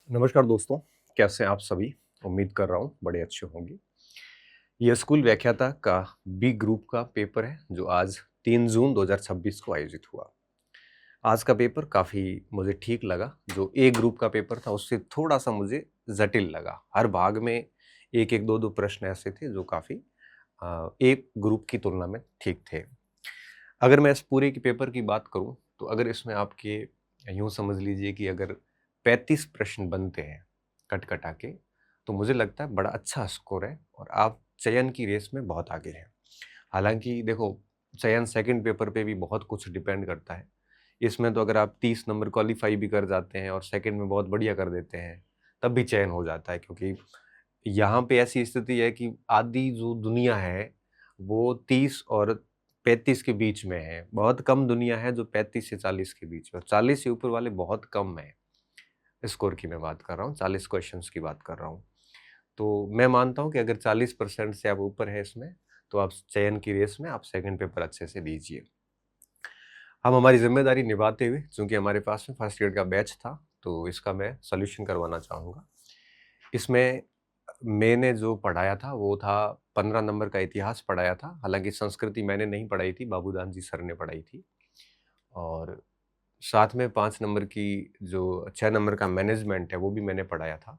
नमस्कार दोस्तों, कैसे हैं आप सभी? उम्मीद कर रहा हूँ बड़े अच्छे होंगे। यह स्कूल व्याख्याता का बी ग्रुप का पेपर है जो आज 3 जून 2026 को आयोजित हुआ। आज का पेपर काफ़ी मुझे ठीक लगा। जो ए ग्रुप का पेपर था उससे थोड़ा-सा मुझे जटिल लगा। हर भाग में 1-1, 2-2 प्रश्न ऐसे थे जो काफ़ी ए ग्रुप की तुलना में ठीक थे। अगर मैं इस पूरे के पेपर की बात करूँ तो अगर इसमें आपके यूँ समझ लीजिए कि अगर 35 प्रश्न बनते हैं कट-कटा के, तो मुझे लगता है बड़ा अच्छा स्कोर है और आप चयन की रेस में बहुत आगे हैं। हालाँकि देखो, चयन सेकंड पेपर पे भी बहुत कुछ डिपेंड करता है। इसमें तो अगर आप 30 नंबर क्वालीफाई भी कर जाते हैं और सेकंड में बहुत बढ़िया कर देते हैं, तब भी चयन हो जाता है क्योंकि यहाँ पे ऐसी स्थिति है कि आधी जो दुनिया है, वो 30 और 35 के बीच में है। बहुत कम दुनिया है जो 35 से 40 के बीच में, 40 से ऊपर वाले बहुत कम हैं। स्कोर की मैं बात कर रहा हूँ, 40 क्वेश्चंस की बात कर रहा हूँ। तो मैं मानता हूँ कि अगर 40% से आप ऊपर हैं इसमें, तो आप चयन की रेस में आप सेकंड पेपर अच्छे से दीजिए। हम हमारी ज़िम्मेदारी निभाते हुए, चूँकि हमारे पास में फर्स्ट ईयर का बैच था, तो इसका मैं सॉल्यूशन करवाना चाहूँगा। इसमें मैंने जो पढ़ाया था वो था 15 नंबर का इतिहास पढ़ाया था। हालाँकि संस्कृति मैंने नहीं पढ़ाई थी, बाबूदान जी सर ने पढ़ाई थी। और साथ में 5 नंबर की जो 6 नंबर का मैनेजमेंट है वो भी मैंने पढ़ाया था।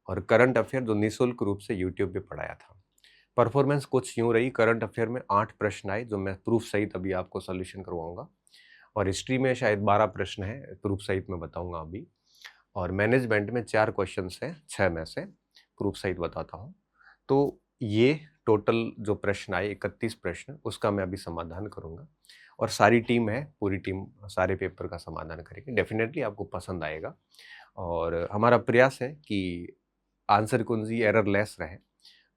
और करंट अफ़ेयर जो निःशुल्क रूप से यूट्यूब पे पढ़ाया था। परफ़ॉर्मेंस कुछ यूँ रही, करंट अफ़ेयर में 8 प्रश्न आए जो मैं प्रूफ सहित अभी आपको सॉल्यूशन करवाऊँगा। और हिस्ट्री में शायद 12 प्रश्न हैं, प्रूफ सहित मैं बताऊँगा अभी। और मैनेजमेंट में 4 क्वेश्चन्स हैं, 6 में से, प्रूफ सहित बताता हूँ। तो ये टोटल जो प्रश्न आए 31 प्रश्न, उसका मैं अभी समाधान करूँगा। और सारी टीम है, पूरी टीम सारे पेपर का समाधान करेगी। डेफ़िनेटली आपको पसंद आएगा और हमारा प्रयास है कि आंसर कुंजी एररलेस रहे।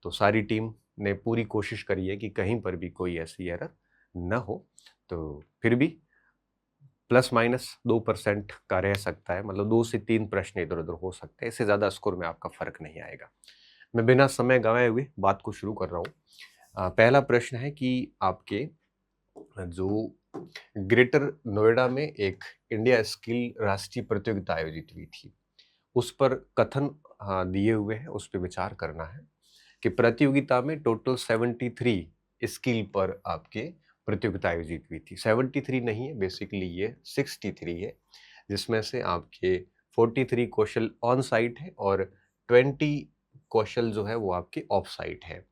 तो सारी टीम ने पूरी कोशिश करी है कि कहीं पर भी कोई ऐसी एरर ना हो। तो फिर भी प्लस माइनस 2% का रह सकता है, मतलब 2 से 3 प्रश्न इधर-उधर हो सकते हैं। इससे ज़्यादा स्कोर में आपका फ़र्क नहीं आएगा। मैं बिना समय गँवाए हुए बात को शुरू कर रहा हूँ। पहला प्रश्न है कि आपके जो ग्रेटर नोएडा में एक इंडिया स्किल राष्ट्रीय प्रतियोगिता आयोजित हुई थी, उस पर कथन दिए हुए हैं, उस पे विचार करना है कि प्रतियोगिता में टोटल 73 स्किल पर आपके प्रतियोगिता आयोजित हुई थी। 73 नहीं है, बेसिकली ये 63 है, जिसमें से आपके 43 कौशल ऑन साइट है और 20 कौशल जो है वो आपके ऑफ साइट है।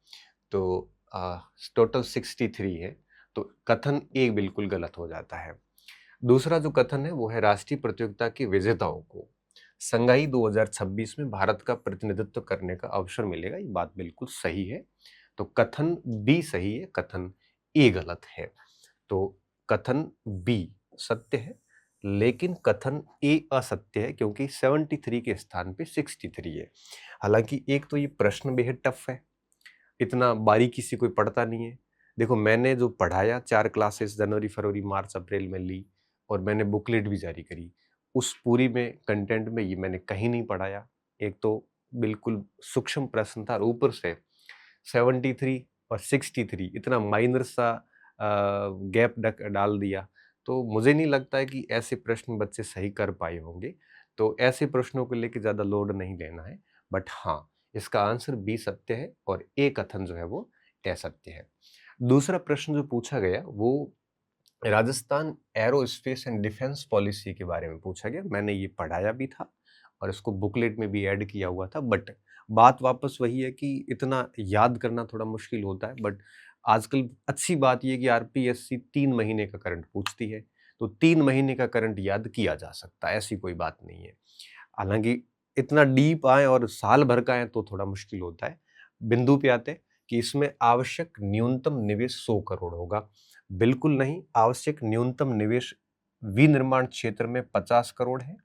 तो टोटल 63 है, तो कथन ए बिल्कुल गलत हो जाता है। दूसरा जो कथन है वो है राष्ट्रीय प्रतियोगिता के विजेताओं को संगाई 2026 में भारत का प्रतिनिधित्व करने का अवसर मिलेगा। ये बात बिल्कुल सही है। तो कथन बी सही है, कथन ए गलत है। तो कथन बी सत्य है, लेकिन कथन ए असत्य है क्योंकि 73 के स्थान पे 63 है। हालांकि एक तो ये प्रश्न बेहद टफ है, इतना बारीकी से कोई पढ़ता नहीं है। देखो, मैंने जो पढ़ाया 4 क्लासेस जनवरी, फरवरी, मार्च, अप्रैल में ली और मैंने बुकलेट भी जारी करी। उस पूरी में कंटेंट में ये मैंने कहीं नहीं पढ़ाया। एक तो बिल्कुल सूक्ष्म प्रश्न था और ऊपर से 73 और 63 इतना माइनर सा गैप डाल दिया। तो मुझे नहीं लगता है कि ऐसे प्रश्न बच्चे सही कर पाए होंगे। तो ऐसे प्रश्नों को लेके ज़्यादा लोड नहीं लेना है। बट हाँ, इसका आंसर बी सत्य है और ए कथन जो है वो असत्य है। दूसरा प्रश्न जो पूछा गया वो Rajasthan aerospace and defence policy के बारे में पूछा गया। मैंने ये पढ़ाया भी था और इसको बुकलेट में भी ऐड किया हुआ था। बट बात वापस वही है कि इतना याद करना थोड़ा मुश्किल होता है। बट आजकल अच्छी बात ये कि आरपीएससी 3 महीने का करंट पूछती है, तो 3 महीने का करंट याद किया जा सकता है, ऐसी कोई बात नहीं है। हालाँकि इतना डीप आएँ और साल भर का आएँ तो थोड़ा मुश्किल होता है। बिंदु पे आते हैं कि इसमें आवश्यक न्यूनतम निवेश 100 करोड़ होगा। बिल्कुल नहीं, आवश्यक न्यूनतम निवेश विनिर्माण क्षेत्र में 50 करोड़ है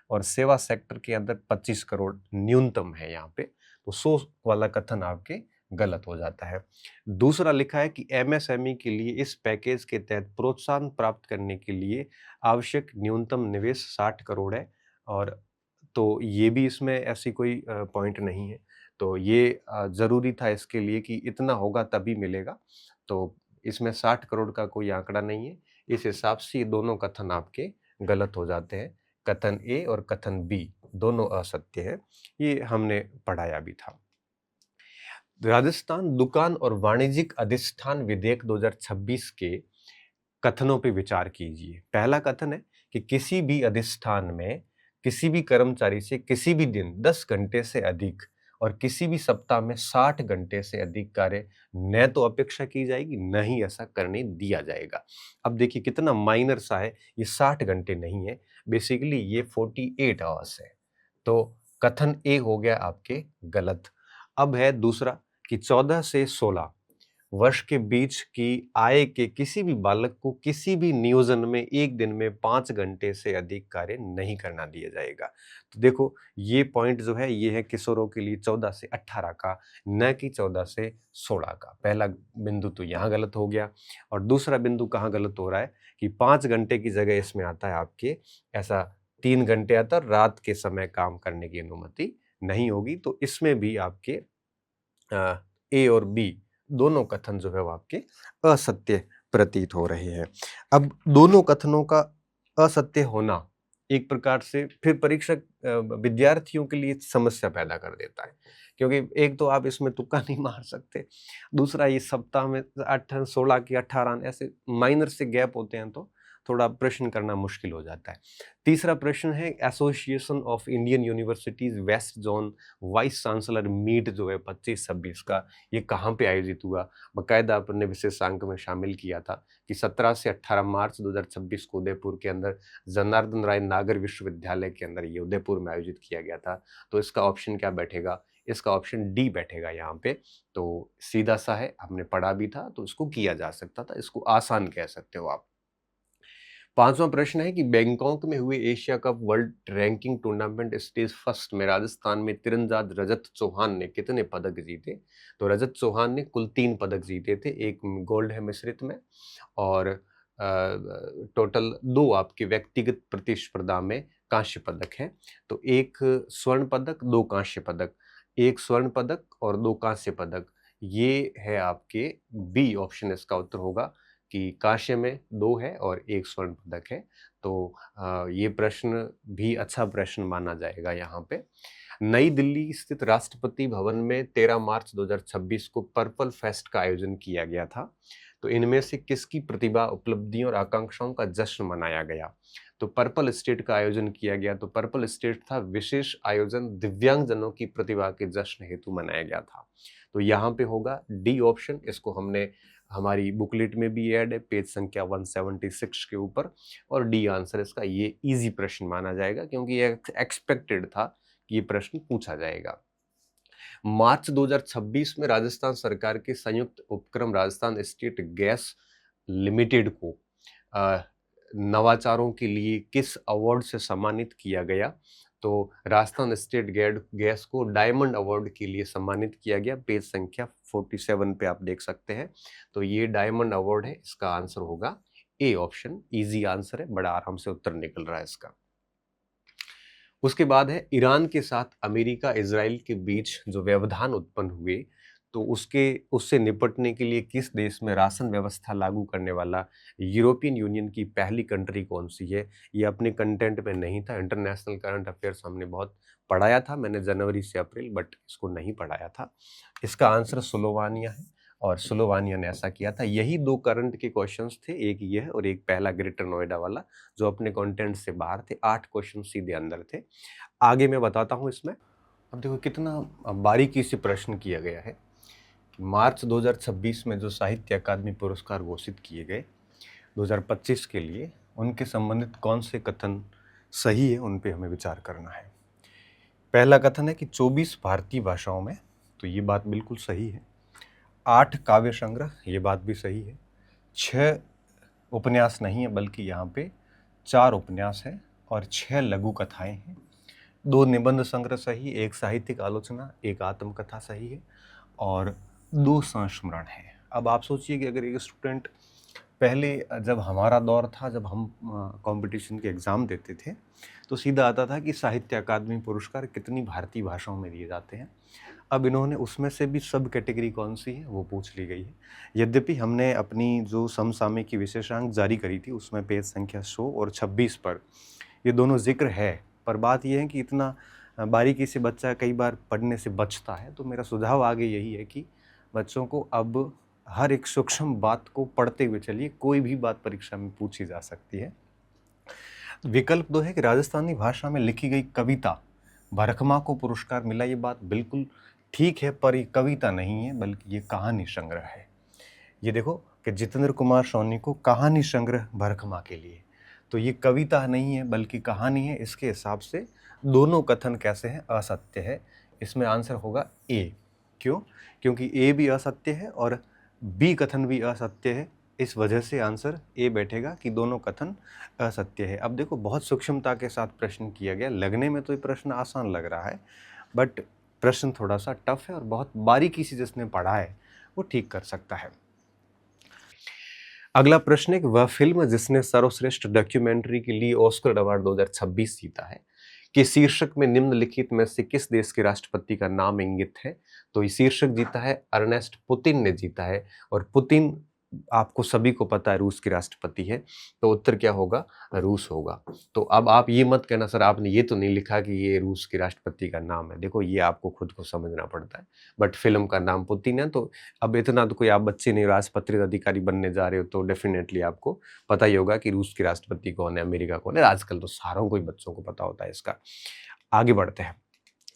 और सेवा सेक्टर के अंदर 25 करोड़ न्यूनतम है यहाँ पे। तो 100 वाला कथन आपके गलत हो जाता है। दूसरा लिखा है कि एमएसएमई के लिए इस पैकेज के तहत प्रोत्साहन प्राप्त करने के लिए आवश्यक न्यूनतम निवेश 60 करोड़ है और तो ये भी इसमें ऐसी कोई पॉइंट नहीं है। तो ये ज़रूरी था इसके लिए कि इतना होगा तभी मिलेगा। तो इसमें 60 करोड़ का कोई आंकड़ा नहीं है। इस हिसाब से ये दोनों कथन आपके गलत हो जाते हैं, कथन ए और कथन बी। दोनों असत्य है, ये हमने पढ़ाया भी था। राजस्थान दुकान और वाणिज्यिक अधिष्ठान विधेयक 2026 के कथनों पे विचार कीजिए। पहला कथन है कि किसी भी अधिष्ठान में किसी भी कर्मचारी से किसी भी दिन 10 घंटे से अधिक और किसी भी सप्ताह में 60 घंटे से अधिक कार्य न तो अपेक्षा की जाएगी, न ही ऐसा करने दिया जाएगा। अब देखिए कितना माइनर सा है, ये 60 घंटे नहीं है, बेसिकली ये 48 आवर्स है। तो कथन ए हो गया आपके गलत। अब है दूसरा कि 14 से 16 वर्ष के बीच की आय के किसी भी बालक को किसी भी नियोजन में एक दिन में 5 घंटे से अधिक कार्य नहीं करना दिया जाएगा। तो देखो ये पॉइंट जो है ये है किशोरों के लिए 14 से 18 का, न कि 14 से 16 का। पहला बिंदु तो यहाँ गलत हो गया। और दूसरा बिंदु कहाँ गलत हो रहा है कि 5 घंटे की जगह इसमें आता है आपके ऐसा 3 घंटे आता है, रात के समय काम करने की अनुमति नहीं होगी। तो इसमें भी आपके ए और बी दोनों कथन जो है वो आपके असत्य प्रतीत हो रहे हैं। अब दोनों कथनों का असत्य होना एक प्रकार से फिर परीक्षक विद्यार्थियों के लिए समस्या पैदा कर देता है, क्योंकि एक तो आप इसमें तुक्का नहीं मार सकते, दूसरा ये सप्ताह में 16 की 18 ऐसे माइनर से गैप होते हैं तो थोड़ा प्रश्न करना मुश्किल हो जाता है। तीसरा प्रश्न है association of Indian universities west zone vice chancellor meet जो है 25-26 का, ये कहाँ पे आयोजित हुआ? बाकायदा अपने विशेषांक में शामिल किया था कि 17 से 18 मार्च 2026 को उदयपुर के अंदर जनार्दन राय नागर विश्वविद्यालय के अंदर ये उदयपुर में आयोजित किया गया था। तो इसका ऑप्शन क्या बैठेगा? इसका ऑप्शन डी बैठेगा यहाँ पे। तो सीधा सा है, हमने पढ़ा भी था तो इसको किया जा सकता था, इसको आसान कह सकते हो आप। पांचवां प्रश्न है कि बैंकॉक में हुए Asia cup world ranking tournament stage first में राजस्थान में तीरंदाज रजत चौहान ने कितने पदक जीते? तो रजत चौहान ने कुल 3 पदक जीते थे, एक गोल्ड है मिश्रित में और टोटल 2 आपके व्यक्तिगत प्रतिस्पर्धा में कांस्य पदक है। तो एक स्वर्ण पदक, 2 कांस्य पदक, एक स्वर्ण पदक और 2 कांस्य पदक, ये है आपके बी ऑप्शन इसका उत्तर होगा कि कांस्य में 2 है और 1 स्वर्ण पदक है। तो ये प्रश्न भी अच्छा प्रश्न माना जाएगा यहाँ पे। नई दिल्ली स्थित राष्ट्रपति भवन में 13 मार्च 2026 को पर्पल फेस्ट का आयोजन किया गया था। तो इनमें से किसकी प्रतिभा, उपलब्धियों और आकांक्षाओं का जश्न मनाया गया? तो पर्पल स्टेट का आयोजन किया गया। तो पर्पल स्टेट था विशेष आयोजन दिव्यांगजनों की प्रतिभा के जश्न हेतु मनाया गया था। तो यहाँ पे होगा डी ऑप्शन, इसको हमने हमारी बुकलेट में भी ऐड है पेज संख्या 176 के ऊपर, और डी आंसर इसका। ये इजी प्रश्न माना जाएगा क्योंकि ये एक्सपेक्टेड था कि ये प्रश्न पूछा जाएगा। मार्च 2026 में राजस्थान सरकार के संयुक्त उपक्रम राजस्थान स्टेट गैस लिमिटेड को नवाचारों के लिए किस अवार्ड से सम्मानित किया गया? तो राजस्थान स्टेट गैस को डायमंड अवार्ड के लिए सम्मानित किया गया। पेज संख्या 47 पे आप देख सकते हैं। तो ये डायमंड अवार्ड है, इसका आंसर होगा ए ऑप्शन। इजी आंसर है, बड़ा आराम से उत्तर निकल रहा है इसका। उसके बाद है ईरान के साथ अमेरिका इजराइल के बीच जो व्यवधान उत्पन्न हुए, तो उससे निपटने के लिए किस देश में राशन व्यवस्था लागू करने वाला यूरोपियन यूनियन की पहली कंट्री कौन सी है? ये अपने कंटेंट में नहीं था, इंटरनेशनल करंट अफेयर्स हमने बहुत पढ़ाया था, मैंने जनवरी से अप्रैल, बट इसको नहीं पढ़ाया था। इसका आंसर स्लोवानिया है और स्लोवानिया ने ऐसा किया था। यही 2 करंट के क्वेश्चंस थे, एक ये है और एक पहला ग्रेटर नोएडा वाला जो अपने कंटेंट से बाहर थे। 8 क्वेश्चन सीधे अंदर थे। आगे मैं बताता हूँ इसमें। अब देखो कितना बारीकी से प्रश्न किया गया है। मार्च 2026 में जो साहित्य अकादमी पुरस्कार घोषित किए गए 2025 के लिए, उनके संबंधित कौन से कथन सही है, उन पे हमें विचार करना है। पहला कथन है कि 24 भारतीय भाषाओं में, तो ये बात बिल्कुल सही है। 8 काव्य संग्रह, ये बात भी सही है। 6 उपन्यास नहीं है, बल्कि यहाँ पे 4 उपन्यास है और 6 लघु कथाएं हैं। 2 निबंध संग्रह सही, 1 साहित्यिक आलोचना, 1 आत्मकथा सही है और 2 संस्मरण है। अब आप सोचिए कि अगर एक स्टूडेंट पहले, जब हमारा दौर था, जब हम कंपटीशन के एग्ज़ाम देते थे, तो सीधा आता था कि साहित्य अकादमी पुरस्कार कितनी भारतीय भाषाओं में दिए जाते हैं। अब इन्होंने उसमें से भी सब कैटेगरी कौन सी है वो पूछ ली गई है। यद्यपि हमने अपनी जो समसामयिक की विशेषांक जारी करी थी उसमें पेज संख्या 100 और 26 पर ये दोनों जिक्र है, पर बात यह है कि इतना बारीकी से बच्चा कई बार पढ़ने से बचता है। तो मेरा सुझाव आगे यही है कि बच्चों को अब हर एक सूक्ष्म बात को पढ़ते हुए चलिए, कोई भी बात परीक्षा में पूछी जा सकती है। विकल्प 2 है कि राजस्थानी भाषा में लिखी गई कविता भरखमा को पुरस्कार मिला। ये बात बिल्कुल ठीक है, पर ये कविता नहीं है बल्कि ये कहानी संग्रह है। ये देखो कि जितेंद्र कुमार सोनी को कहानी संग्रह भरखमा के लिए, तो ये कविता नहीं है बल्कि कहानी है। इसके हिसाब से दोनों कथन कैसे हैं, असत्य है। इसमें आंसर होगा ए। क्यों? क्योंकि ए भी असत्य है और बी कथन भी असत्य है। इस वजह से आंसर ए बैठेगा कि दोनों कथन असत्य है। अब देखो, बहुत सूक्ष्मता के साथ प्रश्न किया गया। लगने में तो ये प्रश्न आसान लग रहा है, बट प्रश्न थोड़ा सा टफ है और बहुत बारीकी से जिसने पढ़ा है वो ठीक कर सकता है। अगला प्रश्न है कि वह फिल्म जिसने सर्वश्रेष्ठ डॉक्यूमेंट्री के लिए ऑस्कर अवार्ड 2026 जीता है कि शीर्षक में निम्नलिखित में से किस देश के राष्ट्रपति का नाम इंगित है। तो ये शीर्षक जीता है अर्नेस्ट पुतिन ने जीता है, और पुतिन आपको सभी को पता है रूस के राष्ट्रपति है। तो उत्तर क्या होगा? रूस होगा। तो अब आप ये मत कहना सर आपने ये तो नहीं लिखा कि ये रूस के राष्ट्रपति का नाम है। देखो, ये आपको खुद को समझना पड़ता है, बट फिल्म का नाम पुतिन है। तो अब इतना तो कोई आप बच्चे नहीं, राजपत्रित अधिकारी बनने जा रहे हो, तो डेफिनेटली आपको पता ही होगा कि रूस के राष्ट्रपति कौन है, अमेरिका कौन है। आजकल तो सारों को ही बच्चों को पता होता है इसका। आगे बढ़ते हैं।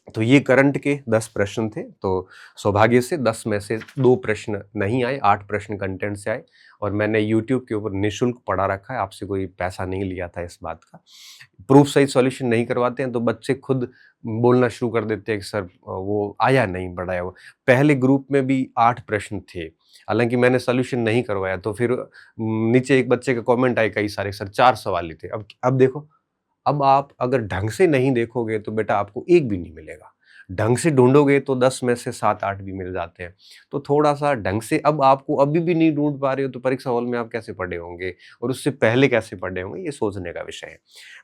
तो ये करंट के 10 प्रश्न थे। तो सौभाग्य से 10 में से 2 प्रश्न नहीं आए, 8 प्रश्न कंटेंट से आए, और मैंने YouTube के ऊपर निःशुल्क पढ़ा रखा है, आपसे कोई पैसा नहीं लिया था इस बात का। प्रूफ सही सॉल्यूशन नहीं करवाते हैं तो बच्चे खुद बोलना शुरू कर देते हैं कि सर वो आया नहीं, पढ़ाया हुआ। पहले ग्रुप में भी 8 प्रश्न थे, हालांकि मैंने सॉल्यूशन नहीं करवाया। तो फिर नीचे एक बच्चे का कॉमेंट आए कई सारे, सर 4 सवाल ही थे। अब देखो, अब आप अगर ढंग से नहीं देखोगे तो बेटा आपको एक भी नहीं मिलेगा। ढंग से ढूंढोगे तो 10 में से 7-8 भी मिल जाते हैं। तो थोड़ा सा ढंग से, अब आपको अभी भी नहीं ढूंढ पा रहे हो तो परीक्षा हॉल में आप कैसे पढ़े होंगे और उससे पहले कैसे पढ़े होंगे, ये सोचने का विषय है।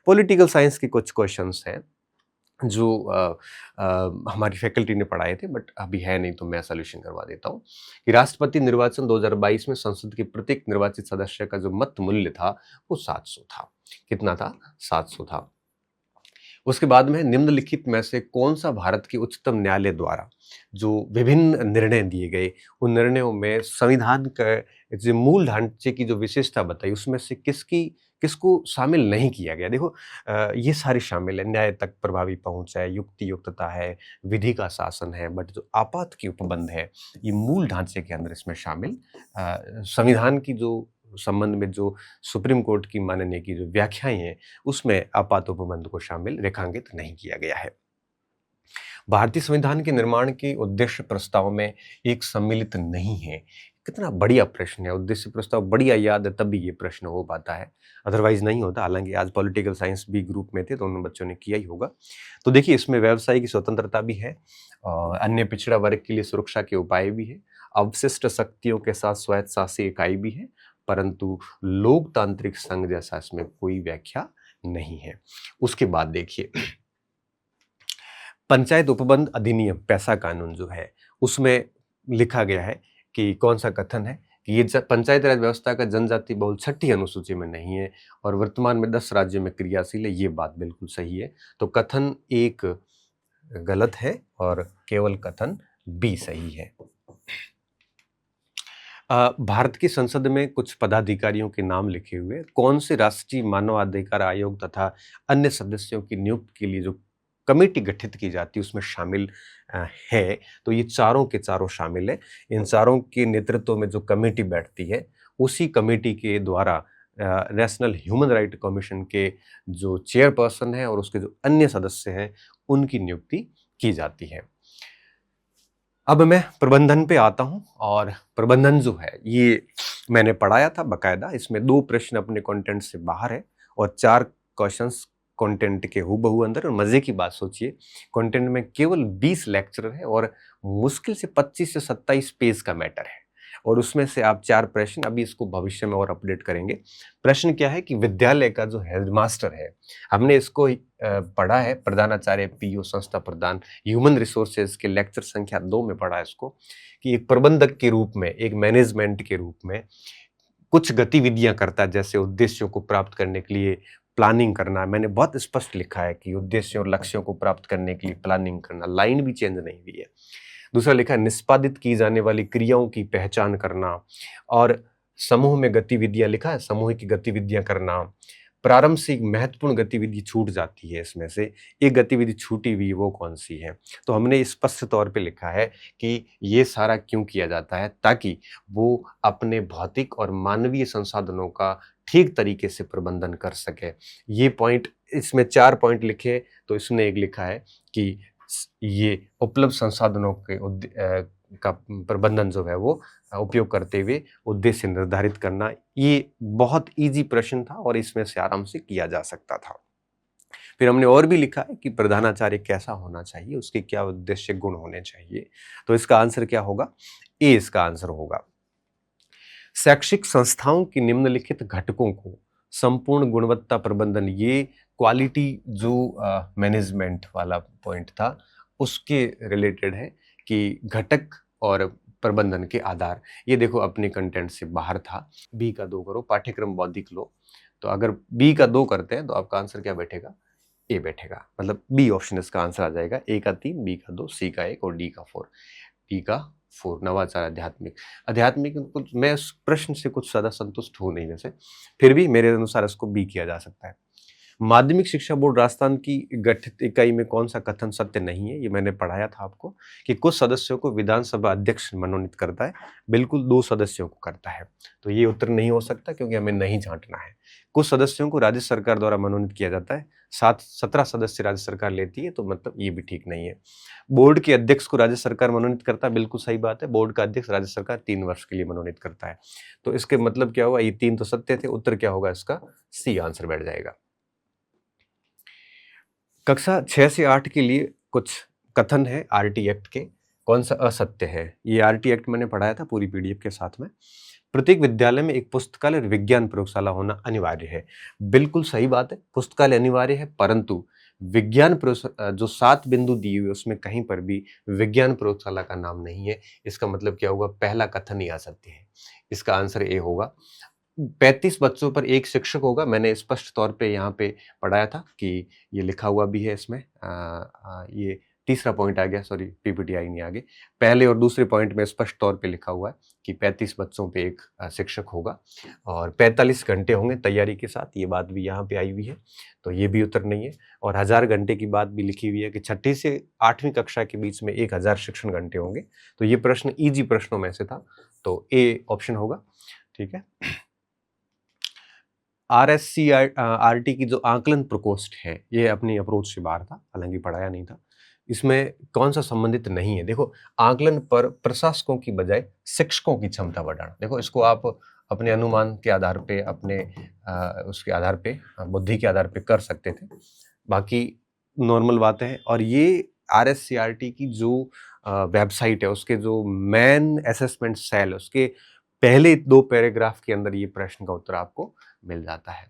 पॉलिटिकल साइंस के कुछ क्वेश्चंस हैं जो हमारी फैकल्टी ने पढ़ाए थे, बट अभी है नहीं तो मैं सॉल्यूशन करवा देता हूँ कि राष्ट्रपति निर्वाचन 2022 में संसद के प्रत्येक निर्वाचित सदस्य का जो मत मूल्य था वो 700 था। कितना था? 700 था। उसके बाद में निम्नलिखित में से कौन सा भारत के उच्चतम न्यायालय द्वारा जो विभिन्न निर्णय दिए गए, उन निर्णयों में संविधान का जो मूल ढांचे की जो विशेषता बताई उसमें से किसको शामिल नहीं किया गया? देखो, ये सारी शामिल है। न्याय तक प्रभावी पहुंच है, युक्ति युक्तता है, विधि का शासन है, बट जो आपात की उपबंध है ये मूल ढांचे के अंदर इसमें शामिल। संविधान की जो संबंध में जो सुप्रीम कोर्ट की माननीय की जो व्याख्याएं हैं उसमें आपात उपबंध को शामिल रेखांकित नहीं किया गया है। भारतीय संविधान के निर्माण के उद्देश्य प्रस्ताव में एक सम्मिलित नहीं है। कितना बढ़िया प्रश्न है। उद्देश्य प्रस्ताव बढ़िया याद है तभी ये प्रश्न हो पाता है, अदरवाइज नहीं होता। हालांकि आज पॉलिटिकल साइंस भी ग्रुप में थे तो उन बच्चों ने किया ही होगा। तो देखिए, इसमें व्यवसाय की स्वतंत्रता भी है और अन्य पिछड़ा वर्ग के लिए सुरक्षा के उपाय भी है, अवशिष्ट शक्तियों के साथ स्वायत्तशासी इकाई भी है, परंतु लोकतांत्रिक संघ जैसा इसमें कोई व्याख्या नहीं है। उसके बाद देखिए, पंचायत उपबंध अधिनियम, पैसा कानून जो है उसमें लिखा गया है कि कौन सा कथन है कि ये पंचायत राज व्यवस्था का जनजाति बहुल 6ठी अनुसूची में नहीं है और वर्तमान में 10 राज्यों में क्रियाशील है। ये बात बिल्कुल सही है। तो कथन 1 गलत है और केवल कथन बी सही है। भारत की संसद में कुछ पदाधिकारियों के नाम लिखे हुए, कौन से राष्ट्रीय मानवाधिकार आयोग तथा अन्य सदस्यों की नियुक्ति के लिए जो कमेटी गठित की जाती है उसमें शामिल है। तो ये चारों के चारों शामिल है। इन चारों के नेतृत्व में जो कमेटी बैठती है उसी कमेटी के द्वारा नेशनल ह्यूमन राइट कमीशन के जो चेयरपर्सन है और उसके जो अन्य सदस्य हैं उनकी नियुक्ति की जाती है। अब मैं प्रबंधन पे आता हूं, और प्रबंधन जो है ये मैंने पढ़ाया था बकायदा। इसमें 2 प्रश्न अपने कंटेंट से बाहर है और 4 क्वेश्चंस कंटेंट के हूबहू अंदर। और मजे की बात सोचिए, कंटेंट में केवल 20 लेक्चर है और मुश्किल से 25 से 27 पेज का मैटर है, और उसमें से आप 4 प्रश्न, अभी इसको भविष्य में और अपडेट करेंगे। प्रश्न क्या है कि विद्यालय का जो हेडमास्टर है, हमने इसको पढ़ा है प्रधानाचार्य पीओ संस्था प्रधान ह्यूमन रिसोर्सेज के लेक्चर संख्या 2 में पढ़ा है इसको, कि एक प्रबंधक के रूप में, एक मैनेजमेंट के रूप में कुछ गतिविधियां करता है, जैसे उद्देश्यों को प्राप्त करने के लिए प्लानिंग करना, मैंने बहुत स्पष्ट लिखा है कि उद्देश्यों और लक्ष्यों को प्राप्त करने के लिए प्लानिंग करना, लाइन भी चेंज नहीं हुई है। दूसरा लिखा है निष्पादित की जाने वाली क्रियाओं की पहचान करना, और समूह में गतिविधियां लिखा है, समूह की गतिविधियां करना। प्रारंभ से एक महत्वपूर्ण गतिविधि छूट जाती है, इसमें से एक गतिविधि छूटी हुई, वो कौन सी है? तो हमने स्पष्ट तौर पे लिखा है कि ये सारा क्यों किया जाता है, ताकि वो अपने भौतिक और मानवीय संसाधनों का ठीक तरीके से प्रबंधन कर सके। ये पॉइंट, इसमें 4 पॉइंट लिखे, तो इसने एक लिखा है कि ये उपलब्ध संसाधनों के का प्रबंधन जो है वो उपयोग करते हुए उद्देश्य निर्धारित करना। ये बहुत इजी प्रश्न था और इसमें से आराम से किया जा सकता था। फिर हमने और भी लिखा है कि प्रधानाचार्य कैसा होना चाहिए, उसके क्या उद्देश्य गुण होने चाहिए। तो इसका आंसर क्या होगा? ए इसका आंसर होगा। शैक्षिक संस्थाओं की निम्नलिखित घटकों को संपूर्ण गुणवत्ता प्रबंधन, ये क्वालिटी जो मैनेजमेंट वाला पॉइंट था उसके रिलेटेड है कि घटक और प्रबंधन के आधार। ये देखो अपने कंटेंट से बाहर था। बी का 2 करो, पाठ्यक्रम बौद्धिक लो। तो अगर बी का 2 करते हैं तो आपका आंसर क्या बैठेगा? ए बैठेगा, मतलब बी ऑप्शन इसका आंसर आ जाएगा। ए का 3, बी का 2, सी का 1 और डी का 4। डी का 4 नवाचार आध्यात्मिक। आध्यात्मिक कुछ, मैं उस प्रश्न से कुछ ज्यादा संतुष्ट हूं नहीं, वैसे फिर भी मेरे अनुसार इसको बी किया जा सकता है। माध्यमिक शिक्षा बोर्ड राजस्थान की गठित इकाई में कौन सा कथन सत्य नहीं है? ये मैंने पढ़ाया था आपको कि कुछ सदस्यों को विधानसभा अध्यक्ष मनोनीत करता है, बिल्कुल 2 सदस्यों को करता है। तो ये उत्तर नहीं हो सकता क्योंकि हमें नहीं झांटना है। कुछ सदस्यों को राज्य सरकार द्वारा मनोनीत किया जाता है, 17 सदस्य राज्य सरकार लेती है, तो मतलब ये भी ठीक नहीं है। बोर्ड के अध्यक्ष को राज्य सरकार मनोनीत करता है, बिल्कुल सही बात है। बोर्ड का अध्यक्ष राज्य सरकार 3 वर्ष के लिए मनोनीत करता है। तो इसके मतलब क्या हुआ? ये 3 तो सत्य थे, उत्तर क्या होगा इसका? सी आंसर बैठ जाएगा। कक्षा 6 से 8 के लिए कुछ कथन है आरटी एक्ट के, कौन सा असत्य है? ये आरटी एक्ट मैंने पढ़ाया था पूरी पीडीएफ के साथ में। प्रत्येक विद्यालय में एक पुस्तकालय और विज्ञान प्रयोगशाला होना अनिवार्य है। बिल्कुल सही बात है, पुस्तकालय अनिवार्य है, परंतु विज्ञान जो 7 बिंदु दिए हुए उसमें कहीं पर भी विज्ञान प्रयोगशाला का नाम नहीं है। इसका मतलब क्या होगा? पहला कथन ही असत्य है। इसका आंसर ए होगा। 35 बच्चों पर एक शिक्षक होगा, मैंने स्पष्ट तौर पे यहाँ पे पढ़ाया था कि ये लिखा हुआ भी है इसमें। ये तीसरा पॉइंट आ गया, सॉरी पीपीटी आई नहीं आगे। पहले और दूसरे पॉइंट में स्पष्ट तौर पे लिखा हुआ है कि 35 बच्चों पे एक शिक्षक होगा और 45 घंटे होंगे तैयारी के साथ, ये बात भी यहाँ पे आई हुई है, तो ये भी उत्तर नहीं है। और 1000 घंटे की बात भी लिखी हुई है कि 6ठी से 8वीं कक्षा के बीच में 1000 शिक्षण घंटे होंगे। तो ये प्रश्न इजी प्रश्नों में से था, तो ए ऑप्शन होगा। ठीक है। आरएससीआरटी की जो आकलन प्रकोष्ठ है, ये अपनी अप्रोच से बाहर था, हालांकि पढ़ाया नहीं था। इसमें कौन सा संबंधित नहीं है? देखो, आकलन पर प्रशासकों की बजाय शिक्षकों की क्षमता बढ़ाना। देखो, इसको आप अपने अनुमान के आधार पे, अपने उसके आधार पे, बुद्धि के आधार पे कर सकते थे, बाकी नॉर्मल बातें हैं। और ये आरएससीआरटी की जो वेबसाइट है, उसके जो मेन असेसमेंट सेल, उसके पहले 2 पैराग्राफ के अंदर ये प्रश्न का उत्तर आपको मिल जाता है।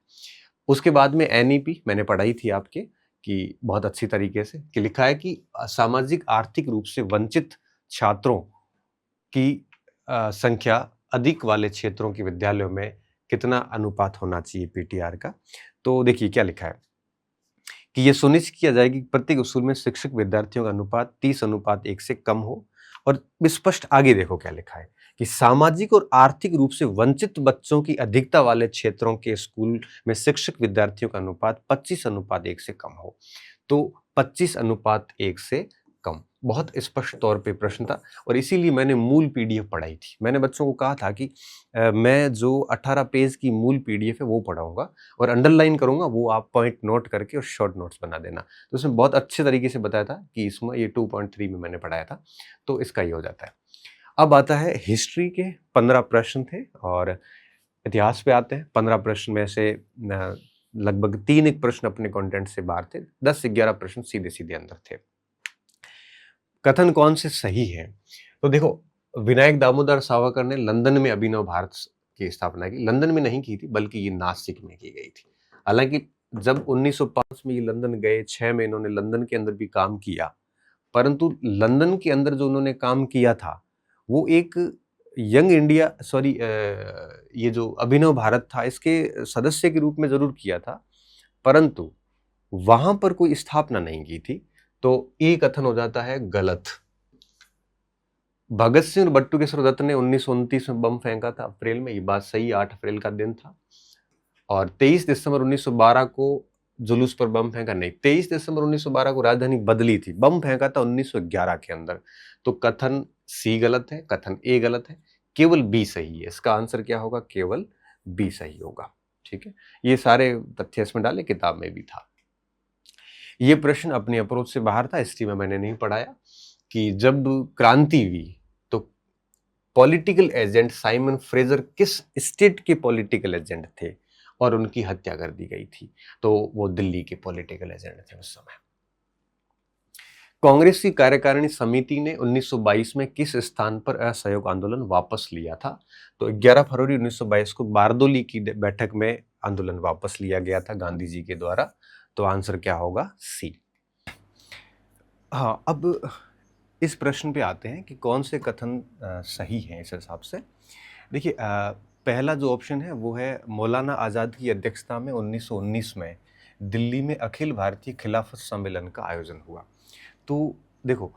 उसके बाद में एनईपी मैंने पढ़ाई थी आपके कि बहुत अच्छी तरीके से, कि लिखा है कि सामाजिक आर्थिक रूप से वंचित छात्रों की संख्या अधिक वाले क्षेत्रों के विद्यालयों में कितना अनुपात होना चाहिए पीटीआर का। तो देखिए क्या लिखा है कि यह सुनिश्चित किया जाए कि प्रत्येक स्कूल में शिक्षक विद्यार्थियों का अनुपात 30:1 से कम हो। और स्पष्ट आगे देखो क्या लिखा है कि सामाजिक और आर्थिक रूप से वंचित बच्चों की अधिकता वाले क्षेत्रों के स्कूल में शिक्षक विद्यार्थियों का अनुपात 25:1 से कम हो। तो 25:1 से कम, बहुत स्पष्ट तौर पे प्रश्न था और इसीलिए मैंने मूल पीडीएफ पढ़ाई थी। मैंने बच्चों को कहा था कि मैं जो 18 पेज की मूल पीडीएफ है वो पढ़ाऊंगा और अंडरलाइन करूंगा, वो आप पॉइंट नोट करके और शॉर्ट नोट्स बना देना। तो उसमें बहुत अच्छे तरीके से बताया था कि इसमें ये 2.3 में मैंने पढ़ाया था, तो इसका ये हो जाता है। अब आता है हिस्ट्री के 15 प्रश्न थे और इतिहास पे आते हैं। 15 प्रश्न में से लगभग 3 एक प्रश्न अपने कंटेंट से बाहर थे, 10 से 11 प्रश्न सीधे सीधे अंदर थे। कथन कौन से सही है? तो देखो, विनायक दामोदर सावरकर ने लंदन में अभिनव भारत की स्थापना की। लंदन में नहीं की थी, बल्कि ये नासिक में की गई थी। हालांकि जब 1905 में ये लंदन गए, 6 में इन्होंने लंदन के अंदर भी काम किया, परंतु लंदन के अंदर जो उन्होंने काम किया था वो एक यंग इंडिया, सॉरी ये जो अभिनव भारत था इसके सदस्य के रूप में जरूर किया था, परंतु वहां पर कोई स्थापना नहीं की थी, तो ये कथन हो जाता है गलत। भगत सिंह और बट्टू केशवर दत्त ने 1929 में बम फेंका था अप्रैल में, ये बात सही, 8 अप्रैल का दिन था। और 23 दिसंबर 1912 को जुलूस पर बम फेंका नहीं, 23 दिसंबर 1912 को राजधानी बदली थी, बम फेंका था 1911 के अंदर। तो कथन सी गलत है, कथन ए गलत है, केवल बी सही है। इसका आंसर क्या होगा? केवल बी सही होगा। ठीक है, ये सारे तथ्य इसमें डाले, किताब में भी था। ये प्रश्न अपनी अप्रोच से बाहर था, हिस्ट्री में मैंने नहीं पढ़ाया कि जब क्रांति हुई तो पॉलिटिकल एजेंट साइमन फ्रेजर किस स्टेट के पॉलिटिकल एजेंट थे और उनकी हत्या कर दी गई थी? तो वो दिल्ली के पॉलिटिकल एजेंट थे उस समय। कांग्रेस की कार्यकारिणी समिति ने 1922 में किस स्थान पर असहयोग आंदोलन वापस लिया था? तो 11 फरवरी 1922 को बारदोली की बैठक में आंदोलन वापस लिया गया था गांधी जी के द्वारा। तो आंसर क्या होगा? सी। हाँ, अब इस प्रश्न पे आते हैं कि कौन से कथन सही हैं इस हिसाब से। देखिए, पहला जो ऑप्शन है वो है मौलाना आज़ाद की अध्यक्षता में 1919 में दिल्ली में अखिल भारतीय खिलाफत सम्मेलन का आयोजन हुआ। तो देखो,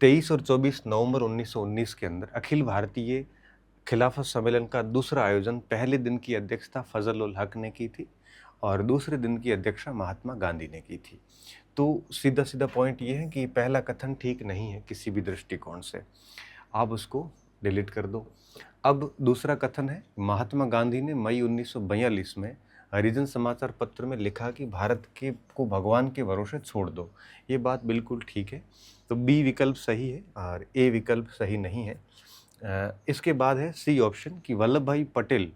23 और 24 नवंबर 1919 के अंदर अखिल भारतीय खिलाफत सम्मेलन का दूसरा आयोजन पहले दिन की अध्यक्षता फजल उल हक ने की थी और दूसरे दिन की अध्यक्षता महात्मा गांधी ने की थी। तो सीधा सीधा पॉइंट ये है कि पहला कथन ठीक नहीं है किसी भी दृष्टिकोण से, आप उसको डिलीट कर दो। अब दूसरा कथन है महात्मा गांधी ने मई 1942 में हरिजन समाचार पत्र में लिखा कि भारत के को भगवान के भरोसे छोड़ दो। ये बात बिल्कुल ठीक है, तो बी विकल्प सही है और ए विकल्प सही नहीं है। इसके बाद है सी ऑप्शन कि वल्लभ भाई पटेल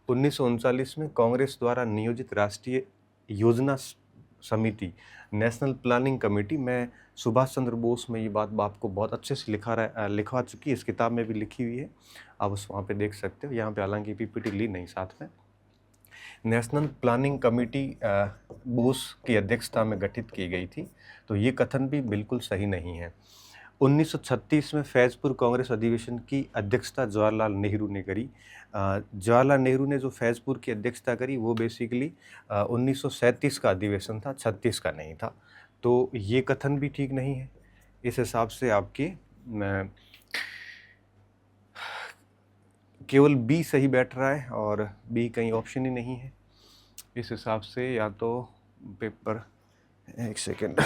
1939 में कांग्रेस द्वारा नियोजित राष्ट्रीय योजना समिति, नेशनल प्लानिंग कमेटी में सुभाष चंद्र बोस में ये बात आपको बहुत अच्छे से लिखवा चुकी है, इस किताब में भी लिखी हुई है, आप उस वहाँ पे देख सकते हो। यहाँ पे हालांकि पीपीटी ली नहीं साथ में। नेशनल प्लानिंग कमेटी बोस की अध्यक्षता में गठित की गई थी, तो ये कथन भी बिल्कुल सही नहीं है। 1936 में फैज़पुर कांग्रेस अधिवेशन की अध्यक्षता जवाहरलाल नेहरू ने करी। जवाहरलाल नेहरू ने जो फैज़पुर की अध्यक्षता करी वो बेसिकली 1937 का अधिवेशन था, 36 का नहीं था। तो ये कथन भी ठीक नहीं है। इस हिसाब से आपके केवल बी सही बैठ रहा है और बी कहीं ऑप्शन ही नहीं है। इस हिसाब से या तो पेपर, एक सेकेंड,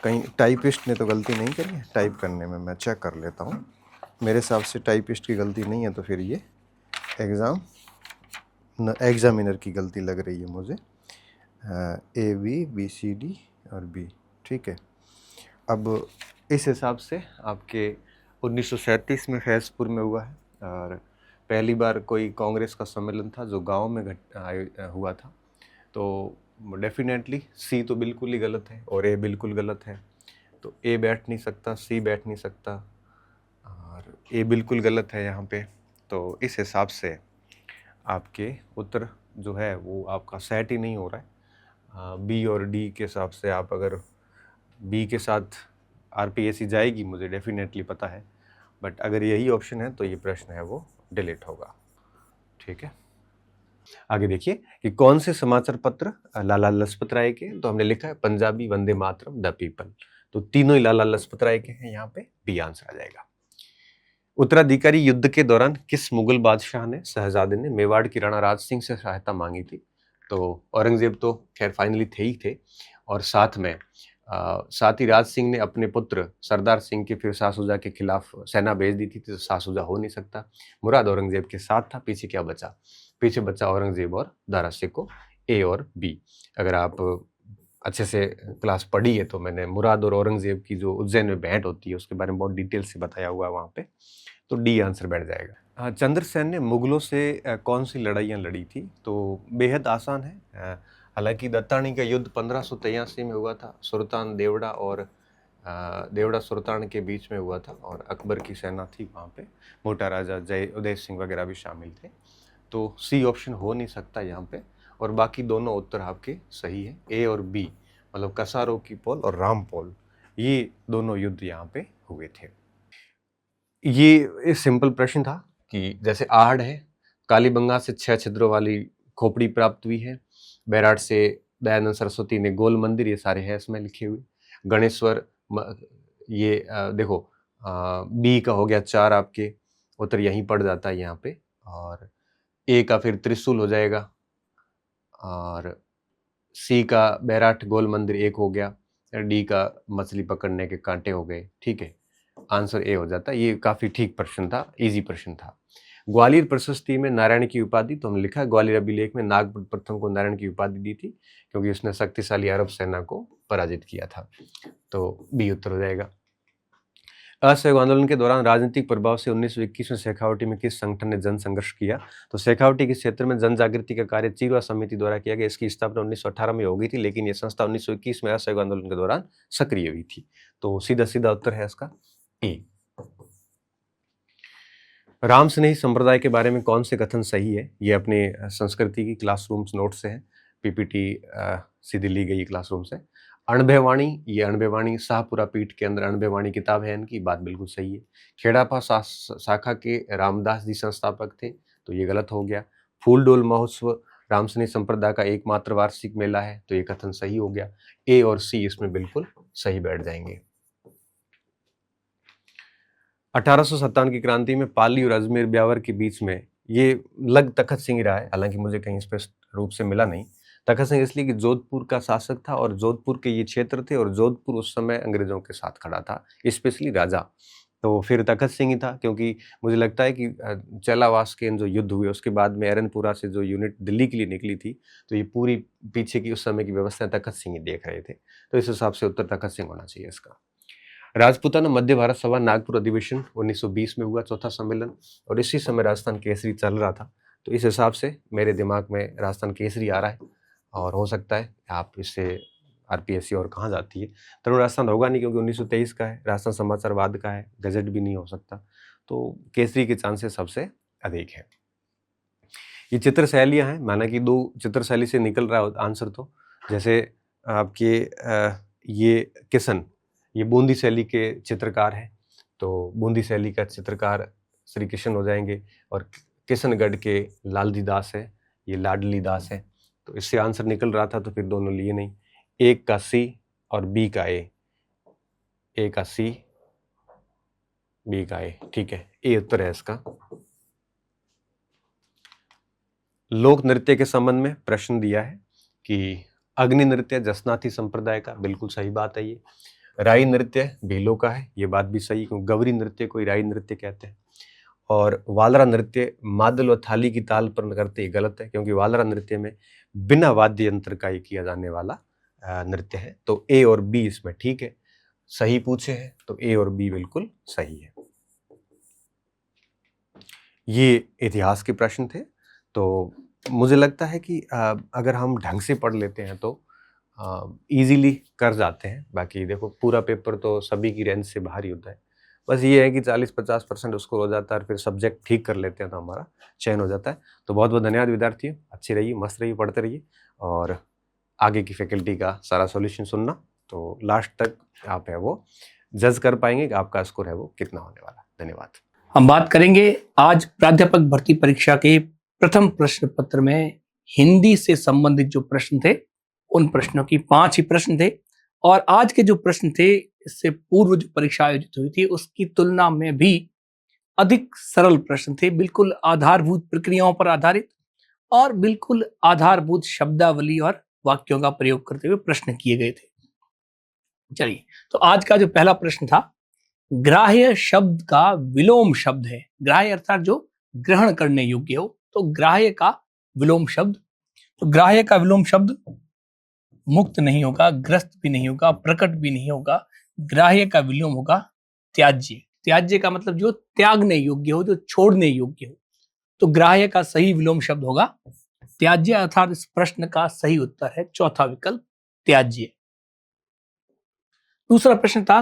कहीं टाइपिस्ट ने तो गलती नहीं करी है टाइप करने में, मैं चेक कर लेता हूँ। मेरे हिसाब से टाइपिस्ट की गलती नहीं है, तो फिर ये एग्ज़ामिनर की गलती लग रही है मुझे। A B B C D और बी, ठीक है। अब इस हिसाब से आपके 1937 में फैज़पुर में हुआ है और पहली बार कोई कांग्रेस का सम्मेलन था जो गांव में हुआ था। तो डेफिनेटली सी तो बिल्कुल ही गलत है और ए बिल्कुल गलत है। तो ए बैठ नहीं सकता, सी बैठ नहीं सकता और ए बिल्कुल गलत है यहाँ पे। तो इस हिसाब से आपके उत्तर जो है वो आपका सेट ही नहीं हो रहा है। बी और डी के हिसाब से आप अगर बी के साथ आरपीएससी जाएगी मुझे डेफिनेटली पता है, बट अगर यही ऑप्शन है तो ये प्रश्न है वो डिलीट होगा। ठीक है, आगे देखिए कि कौन से समाचार पत्र लाला लजपत राय के, तो हमने लिखा है पंजाबी वंदे मातरम, द पीपल, तो तीनों ही लाला लजपत राय के हैं, यहाँ पे बी आंसर आ जाएगा। उत्तराधिकारी युद्ध के दौरान किस मुगल बादशाह ने, शहजादे ने, मेवाड़ की राणा राज सिंह से सहायता मांगी थी? तो औरंगजेब तो खैर फाइनली थे ही थे और साथ ही राज सिंह ने अपने पुत्र सरदार सिंह के फिर शाहसुजा के खिलाफ सेना भेज दी थी, तो शाहसुजा हो नहीं सकता। मुराद औरंगजेब के साथ था, पीछे क्या बचा? पीछे बचा औरंगजेब और दारा शिकोह, ए और बी। अगर आप अच्छे से क्लास पढ़ी है तो मैंने मुराद और औरंगजेब की जो उज्जैन में भेंट होती है उसके बारे में बहुत डिटेल से बताया हुआ है वहाँ पे, तो डी आंसर बैठ जाएगा। चंद्रसेन ने मुगलों से कौन सी लड़ाइयाँ लड़ी थी? तो बेहद आसान है। हालांकि दत्तानी का युद्ध 1583 में हुआ था, सुल्तान देवड़ा और देवड़ा सुल्तान के बीच में हुआ था और अकबर की सेना थी वहाँ पे, मोटा राजा उदय सिंह वगैरह भी शामिल थे। तो सी ऑप्शन हो नहीं सकता यहाँ पे, और बाकी दोनों उत्तर आपके सही है, ए और बी, मतलब कसारों की पोल और रामपोल, ये दोनों युद्ध यहाँ पे हुए थे। ये सिंपल प्रश्न था कि जैसे आहड़ है, कालीबंगा से 6 छिद्रों वाली खोपड़ी प्राप्त हुई है। बैराट से दयानंद सरस्वती ने गोल मंदिर, ये सारे हैं इसमें लिखे हुए। गणेश्वर ये देखो बी का हो गया 4, आपके उत्तर यहीं पड़ जाता है यहाँ पे। और ए का फिर त्रिशूल हो जाएगा, और सी का बैराट गोल मंदिर 1 हो गया, डी का मछली पकड़ने के कांटे हो गए। ठीक है, आंसर ए हो जाता है। ये काफी ठीक प्रश्न था, इजी प्रश्न था। ग्वालियर प्रशस्ति में नारायण की उपाधि, तो हमने लिखा ग्वालियर अभिलेख में नागपुर प्रथम को नारायण की उपाधि दी थी क्योंकि उसने शक्तिशाली अरब सेना को पराजित किया था। तो बी उत्तर हो जाएगा। असहयोग आंदोलन के दौरान राजनीतिक प्रभाव से 1921 में शेखावटी में किस संगठन ने जन संघर्ष किया? तो शेखावटी के क्षेत्र में जन जागृति का कार्य चिरवा समिति द्वारा किया गया। इसकी स्थापना 1918 में हो गई थी, लेकिन यह संस्था 1921 में असहयोग आंदोलन के दौरान सक्रिय हुई थी। तो सीधा सीधा उत्तर है इसका ए। राम स्नेही संप्रदाय के बारे में कौन से कथन सही है? ये अपने संस्कृति की क्लासरूम नोट से है, पीपीटी सीधी ली गई क्लासरूम से। अणभयवाणी, ये अणभयवाणी शाहपुरा पीठ के अंदर अणभयवाणी किताब है इनकी, बात बिल्कुल सही है। खेड़ापा शाखा के रामदास जी संस्थापक थे, तो ये गलत हो गया। फूलडोल महोत्सव राम स्नेही संप्रदाय का एकमात्र वार्षिक मेला है, तो ये कथन सही हो गया। ए और सी इसमें बिल्कुल सही बैठ जाएंगे। 1857 की क्रांति में पाली और अजमेर ब्यावर के बीच में ये लग तखत सिंह रहा है, हालांकि मुझे कहीं स्पष्ट रूप से मिला नहीं। तखत सिंह इसलिए कि जोधपुर का शासक था और जोधपुर के ये क्षेत्र थे, और जोधपुर उस समय अंग्रेजों के साथ खड़ा था, स्पेशली राजा। तो फिर तखत सिंह ही था, क्योंकि मुझे लगता है कि चेलावास के जो युद्ध हुए उसके बाद में एरनपुरा से जो यूनिट दिल्ली के लिए निकली थी, तो ये पूरी पीछे की उस समय की व्यवस्था तखत सिंह ही देख रहे थे। तो इस हिसाब से उत्तर तखत सिंह होना चाहिए इसका। राजपूताना मध्य भारत सभा नागपुर अधिवेशन 1920 में हुआ, चौथा सम्मेलन, और इसी समय राजस्थान केसरी चल रहा था। तो इस हिसाब से मेरे दिमाग में राजस्थान केसरी आ रहा है, और हो सकता है आप इससे आरपीएससी और कहाँ जाती है। तरुण राजस्थान होगा नहीं, क्योंकि 1923 का है, राजस्थान समाचार बाद का है, गजट भी नहीं हो सकता। तो केसरी के चांसेस सबसे अधिक है। ये चित्र शैलियाँ हैं, माना कि 2 चित्र शैली से निकल रहा है आंसर। तो जैसे आपके ये किशन, ये बूंदी शैली के चित्रकार हैं, तो बूंदी शैली का चित्रकार श्री कृष्ण हो जाएंगे। और किशनगढ़ के लालजी दास है, ये लाडली दास है। तो इससे आंसर निकल रहा था, तो फिर दोनों लिए नहीं। एक का सी और बी का ए का सी, बी का ए। ठीक है, ए उत्तर है इसका। लोक नृत्य के संबंध में प्रश्न दिया है कि अग्नि नृत्य जसनाथी संप्रदाय का, बिल्कुल सही बात है। ये राई नृत्य भीलों का है, ये बात भी सही, क्योंकि गवरी नृत्य को राई नृत्य कहते हैं। और वालरा नृत्य मादल व थाली की ताल पर करते, गलत है, क्योंकि वालरा नृत्य में बिना वाद्य यंत्र का ही किया जाने वाला नृत्य है। तो ए और बी इसमें ठीक है, सही पूछे हैं, तो ए और बी बिल्कुल सही है। ये इतिहास के प्रश्न थे। तो मुझे लगता है कि अगर हम ढंग से पढ़ लेते हैं तो इजीली कर जाते हैं। बाकी देखो, पूरा पेपर तो सभी की रेंज से बाहर ही होता है। बस ये है कि 40-50% उसको हो जाता है, और फिर सब्जेक्ट ठीक कर लेते हैं तो हमारा चयन हो जाता है। तो बहुत बहुत धन्यवाद विद्यार्थियों, अच्छी रहिए, मस्त रहिए, पढ़ते रहिए, और आगे की फैकल्टी का सारा सॉल्यूशन सुनना, तो लास्ट तक आप है वो जज कर पाएंगे कि आपका स्कोर है वो कितना होने वाला। धन्यवाद। हम बात करेंगे आज प्राध्यापक भर्ती परीक्षा के प्रथम प्रश्न पत्र में हिंदी से संबंधित जो प्रश्न थे, उन प्रश्नों की 5 ही प्रश्न थे। और आज के जो प्रश्न थे, इससे पूर्व जो परीक्षा आयोजित हुई थी उसकी तुलना में भी अधिक सरल प्रश्न थे, बिल्कुल आधारभूत प्रक्रियाओं पर आधारित, और बिल्कुल आधारभूत शब्दावली और वाक्यों का प्रयोग करते हुए प्रश्न किए गए थे। चलिए, तो आज का जो पहला प्रश्न था, ग्राह्य शब्द का विलोम शब्द है। ग्राह्य अर्थात जो ग्रहण करने योग्य हो, तो ग्राह्य का विलोम शब्द, तो ग्राह्य का विलोम शब्द मुक्त नहीं होगा, ग्रस्त भी नहीं होगा, प्रकट भी नहीं होगा। ग्राह्य का विलोम होगा त्याज्य। त्याज्य का मतलब जो त्यागने योग्य हो, जो छोड़ने योग्य हो। तो ग्राह्य का सही विलोम शब्द होगा त्याज्य, अर्थात इस प्रश्न का सही उत्तर है चौथा विकल्प, त्याज्य। दूसरा प्रश्न था,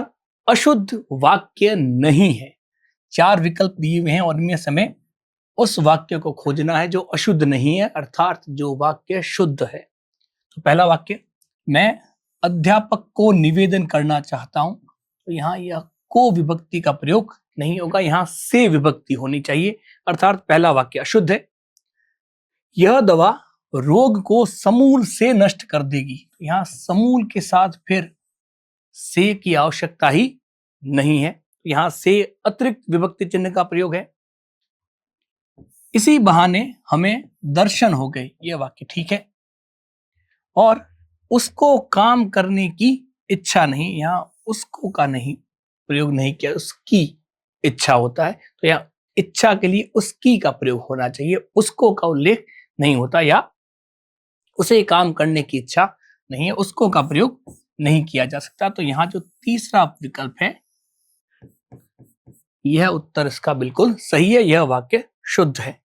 अशुद्ध वाक्य नहीं है। 4 विकल्प दिए हुए हैं, और इनमें से हमें उस वाक्य को खोजना है जो अशुद्ध नहीं है, अर्थात जो वाक्य शुद्ध है। तो पहला वाक्य, मैं अध्यापक को निवेदन करना चाहता हूं। तो यहाँ यह को विभक्ति का प्रयोग नहीं होगा, यहाँ से विभक्ति होनी चाहिए, अर्थात पहला वाक्य अशुद्ध है। यह दवा रोग को समूल से नष्ट कर देगी। यहां समूल के साथ फिर से की आवश्यकता ही नहीं है, यहां से अतिरिक्त विभक्ति चिन्ह का प्रयोग है। इसी बहाने हमें दर्शन हो गए, यह वाक्य ठीक है। और उसको काम करने की इच्छा नहीं, यहां उसको का नहीं प्रयोग नहीं किया, उसकी इच्छा होता है, तो यहां इच्छा के लिए उसकी का प्रयोग होना चाहिए, उसको का उल्लेख नहीं होता, या उसे काम करने की इच्छा नहीं है, उसको का प्रयोग नहीं किया जा सकता। तो यहां जो तीसरा विकल्प है यह उत्तर इसका बिल्कुल सही है, यह वाक्य शुद्ध है।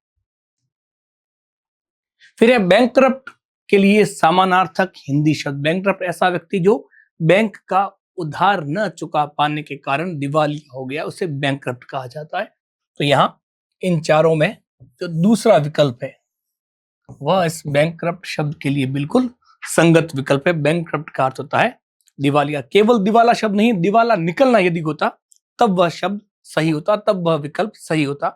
फिर है बैंकरप्ट के लिए समानार्थक हिंदी शब्द। बैंकरप्ट ऐसा व्यक्ति जो बैंक का उधार न चुका पाने के कारण दिवालिया हो गया, उसे बैंकरप्ट कहा जाता है। तो यहां इन चारों में जो दूसरा विकल्प है वह इस बैंकरप्ट शब्द के लिए बिल्कुल संगत विकल्प है। बैंकरप्ट का अर्थ होता है दिवालिया। केवल दिवाला शब्द नहीं, दिवाला निकलना यदि होता तब वह शब्द सही होता, तब वह विकल्प सही होता।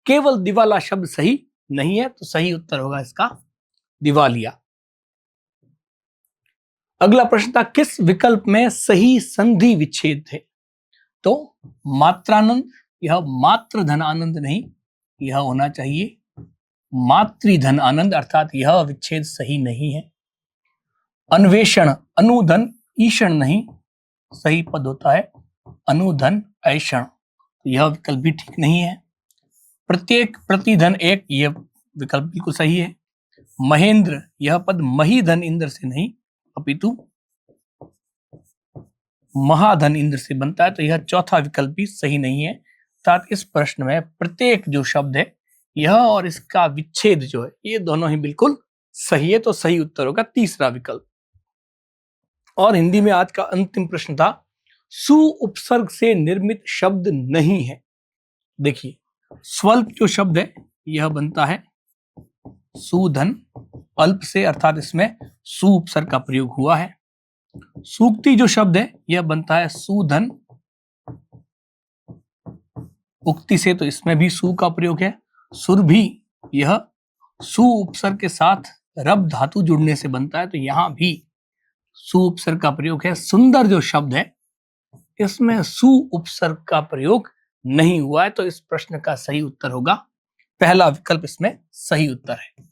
केवल दिवाला शब्द सही नहीं है, तो सही उत्तर होगा इसका दिवालिया। अगला प्रश्न था किस विकल्प में सही संधि विच्छेद थे? तो मात्रानंद, यह मात्र धन आनंद नहीं, यह होना चाहिए मातृधन आनंद, अर्थात यह विच्छेद सही नहीं है। अन्वेषण, अनुधन ईषण नहीं, सही पद होता है अनुधन ऐषण, यह विकल्प भी ठीक नहीं है। प्रत्येक प्रतिधन एक, यह विकल्प बिल्कुल सही है। महेंद्र, यह पद महीधन इंद्र से नहीं अपितु महाधन इंद्र से बनता है, तो यह चौथा विकल्प भी सही नहीं है। अर्थात इस प्रश्न में प्रत्येक जो शब्द है यह और इसका विच्छेद जो है ये दोनों ही बिल्कुल सही है, तो सही उत्तर होगा तीसरा विकल्प। और हिंदी में आज का अंतिम प्रश्न था सु उपसर्ग से निर्मित शब्द नहीं है। देखिए स्वल्प जो शब्द है यह बनता है सुधन अल्प से, अर्थात इसमें सु उपसर्ग का प्रयोग हुआ है। सूक्ति जो शब्द है यह बनता है सुधन उक्ति से, तो इसमें भी सु का प्रयोग है। सुरभि, यह सु उपसर्ग के साथ रब धातु जुड़ने से बनता है, तो यहां भी सु उपसर्ग का प्रयोग है। सुंदर जो शब्द है इसमें सु उपसर्ग का प्रयोग नहीं हुआ है, तो इस प्रश्न का सही उत्तर होगा पहला विकल्प, इसमें सही उत्तर है।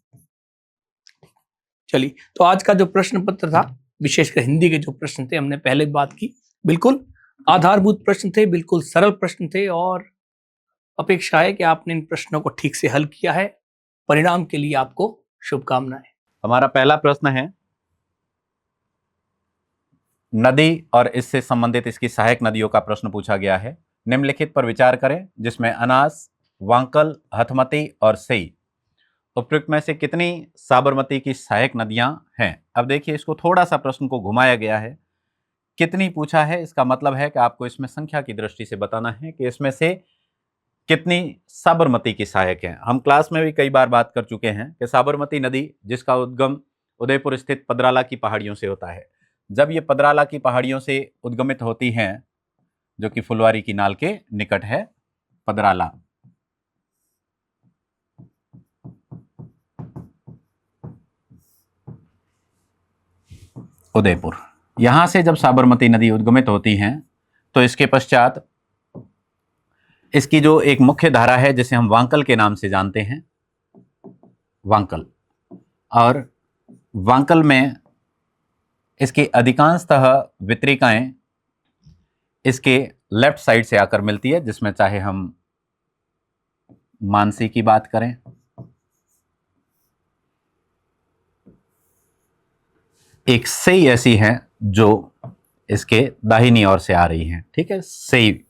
चलिए, तो आज का जो प्रश्न पत्र था, विशेषकर हिंदी के जो प्रश्न थे, हमने पहले बात की, बिल्कुल आधारभूत प्रश्न थे, बिल्कुल सरल प्रश्न थे, और अपेक्षा है कि आपने इन प्रश्नों को ठीक से हल किया है। परिणाम के लिए आपको शुभकामनाएं। हमारा पहला प्रश्न है नदी और इससे संबंधित इसकी सहायक नदियों का प्रश्न पूछा गया है। निम्नलिखित पर विचार करें जिसमें अनास, वांकल, हथमती और सेई उपयुक्त में से कितनी साबरमती की सहायक नदियां हैं। अब देखिए इसको थोड़ा सा प्रश्न को घुमाया गया है, कितनी पूछा है, इसका मतलब है कि आपको इसमें संख्या की दृष्टि से बताना है कि इसमें से कितनी साबरमती की सहायक है। हम क्लास में भी कई बार बात कर चुके हैं कि साबरमती नदी जिसका उद्गम उदयपुर स्थित पदराला की पहाड़ियों से होता है, जब ये पदराला की पहाड़ियों से उद्गमित होती हैं, जो कि फुलवारी की नाल के निकट है पदराला, उदयपुर, यहां से जब साबरमती नदी उद्गमित होती हैं तो इसके पश्चात इसकी जो एक मुख्य धारा है जिसे हम वांकल के नाम से जानते हैं, वांकल, और वांकल में इसकी अधिकांशतः वितरिकाएं इसके लेफ्ट साइड से आकर मिलती है, जिसमें चाहे हम मानसी की बात करें, एक सेई ऐसी है जो इसके दाहिनी ओर से आ रही है, ठीक है, सेई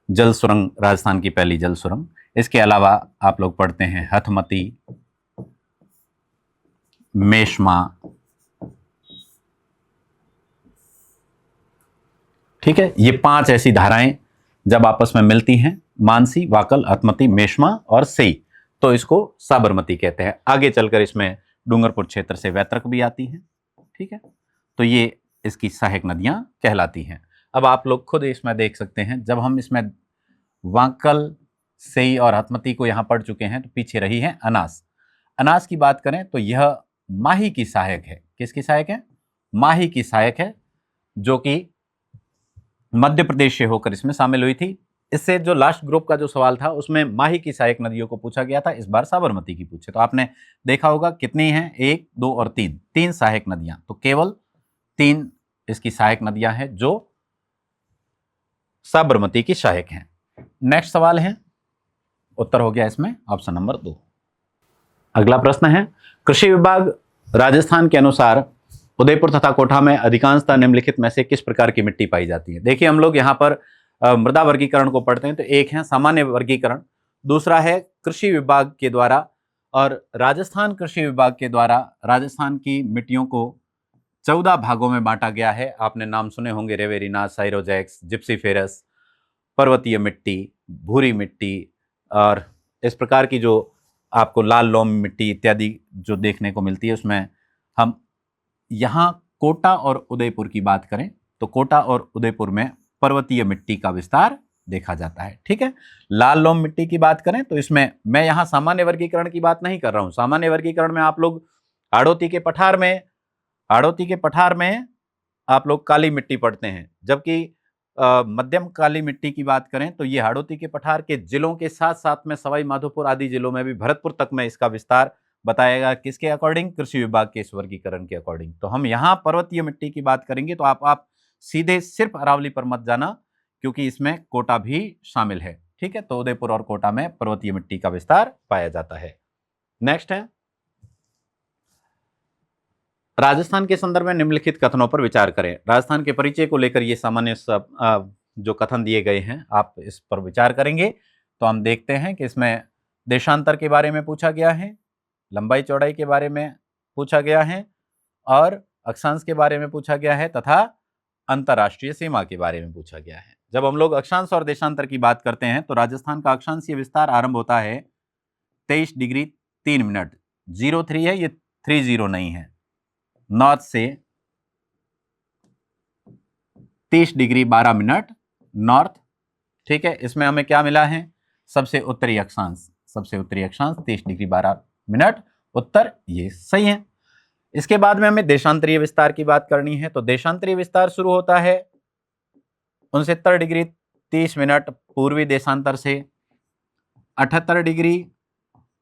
जल सुरंग, राजस्थान की पहली जल सुरंग। इसके अलावा आप लोग पढ़ते हैं हथमती, मेषमा, ठीक है, ये 5 ऐसी धाराएं जब आपस में मिलती हैं, मानसी, वाकल, हथमती, मेषमा और सेई, तो इसको साबरमती कहते हैं। आगे चलकर इसमें डूंगरपुर क्षेत्र से वैतरक भी आती हैं, ठीक है, तो ये इसकी सहायक नदियां कहलाती हैं। अब आप लोग खुद इसमें देख सकते हैं, जब हम इसमें वांकल, सेई और हथमती को यहां पढ़ चुके हैं, तो पीछे रही है अनास। अनास की बात करें तो यह माही की सहायक है। किसकी सहायक है? माही की सहायक है, जो कि मध्य प्रदेश से होकर इसमें शामिल हुई थी। इससे जो लास्ट ग्रुप का जो सवाल था उसमें माही की सहायक नदियों को पूछा गया था, इस बार साबरमती की पूछे। तो आपने देखा होगा कितनी हैं, 1, 2 और 3, 3 सहायक नदियां। तो केवल 3 इसकी सहायक नदियां हैं जो साबरमती की सहायक हैं। नेक्स्ट सवाल है, उत्तर हो गया इसमें ऑप्शन नंबर 2। अगला प्रश्न है, कृषि विभाग राजस्थान के अनुसार उदयपुर तथा कोटा में अधिकांशतः निम्नलिखित में से किस प्रकार की मिट्टी पाई जाती है? देखिए, हम लोग यहाँ पर मृदा वर्गीकरण को पढ़ते हैं, तो एक है सामान्य वर्गीकरण, दूसरा है कृषि विभाग के द्वारा, और राजस्थान कृषि विभाग के द्वारा राजस्थान की मिट्टियों को 14 भागों में बांटा गया है। आपने नाम सुने होंगे, रेवेरिना, साइरोजैक्स, जिप्सीफेरस, पर्वतीय मिट्टी, भूरी मिट्टी, और इस प्रकार की जो आपको लाल लोम मिट्टी इत्यादि जो देखने को मिलती है। उसमें हम यहाँ कोटा और उदयपुर की बात करें तो कोटा और उदयपुर में पर्वतीय मिट्टी का विस्तार देखा जाता है। ठीक है, लाल लोम मिट्टी की बात करें तो इसमें मैं यहाँ सामान्य वर्गीकरण की बात नहीं कर रहा हूँ। सामान्य वर्गीकरण में आप लोग हाड़ौती के पठार में आप लोग काली मिट्टी पढ़ते हैं, जबकि मध्यम काली मिट्टी की बात करें तो ये हाड़ौती के पठार के जिलों के साथ साथ में सवाई माधोपुर आदि जिलों में भी, भरतपुर तक में इसका विस्तार बताएगा। किसके अकॉर्डिंग? कृषि विभाग के इस वर्गीकरण के अकॉर्डिंग। तो हम यहाँ पर्वतीय मिट्टी की बात करेंगे तो आप सीधे सिर्फ अरावली पर मत जाना, क्योंकि इसमें कोटा भी शामिल है। ठीक है, तो उदयपुर और कोटा में पर्वतीय मिट्टी का विस्तार पाया जाता है। नेक्स्ट है, राजस्थान के संदर्भ में निम्नलिखित कथनों पर विचार करें। राजस्थान के परिचय को लेकर ये सामान्य सब जो कथन दिए गए हैं, आप इस पर विचार करेंगे तो हम देखते हैं कि इसमें देशांतर के बारे में पूछा गया है, लंबाई चौड़ाई के बारे में पूछा गया है, और अक्षांश के बारे में पूछा गया है, तथा अंतर्राष्ट्रीय सीमा के बारे में पूछा गया है। जब हम लोग अक्षांश और देशांतर की बात करते हैं तो राजस्थान का अक्षांशीय विस्तार आरंभ होता है 23 डिग्री 3 मिनट, 03 है, ये 30 नहीं है, नॉर्थ से 30 डिग्री 12 मिनट नॉर्थ। ठीक है, इसमें हमें क्या मिला है? सबसे उत्तरी अक्षांश 30 डिग्री 12 मिनट उत्तर, ये सही है। इसके बाद में हमें देशांतरीय विस्तार की बात करनी है, तो देशांतरीय विस्तार शुरू होता है 69 डिग्री 30 मिनट पूर्वी देशांतर से, 78 डिग्री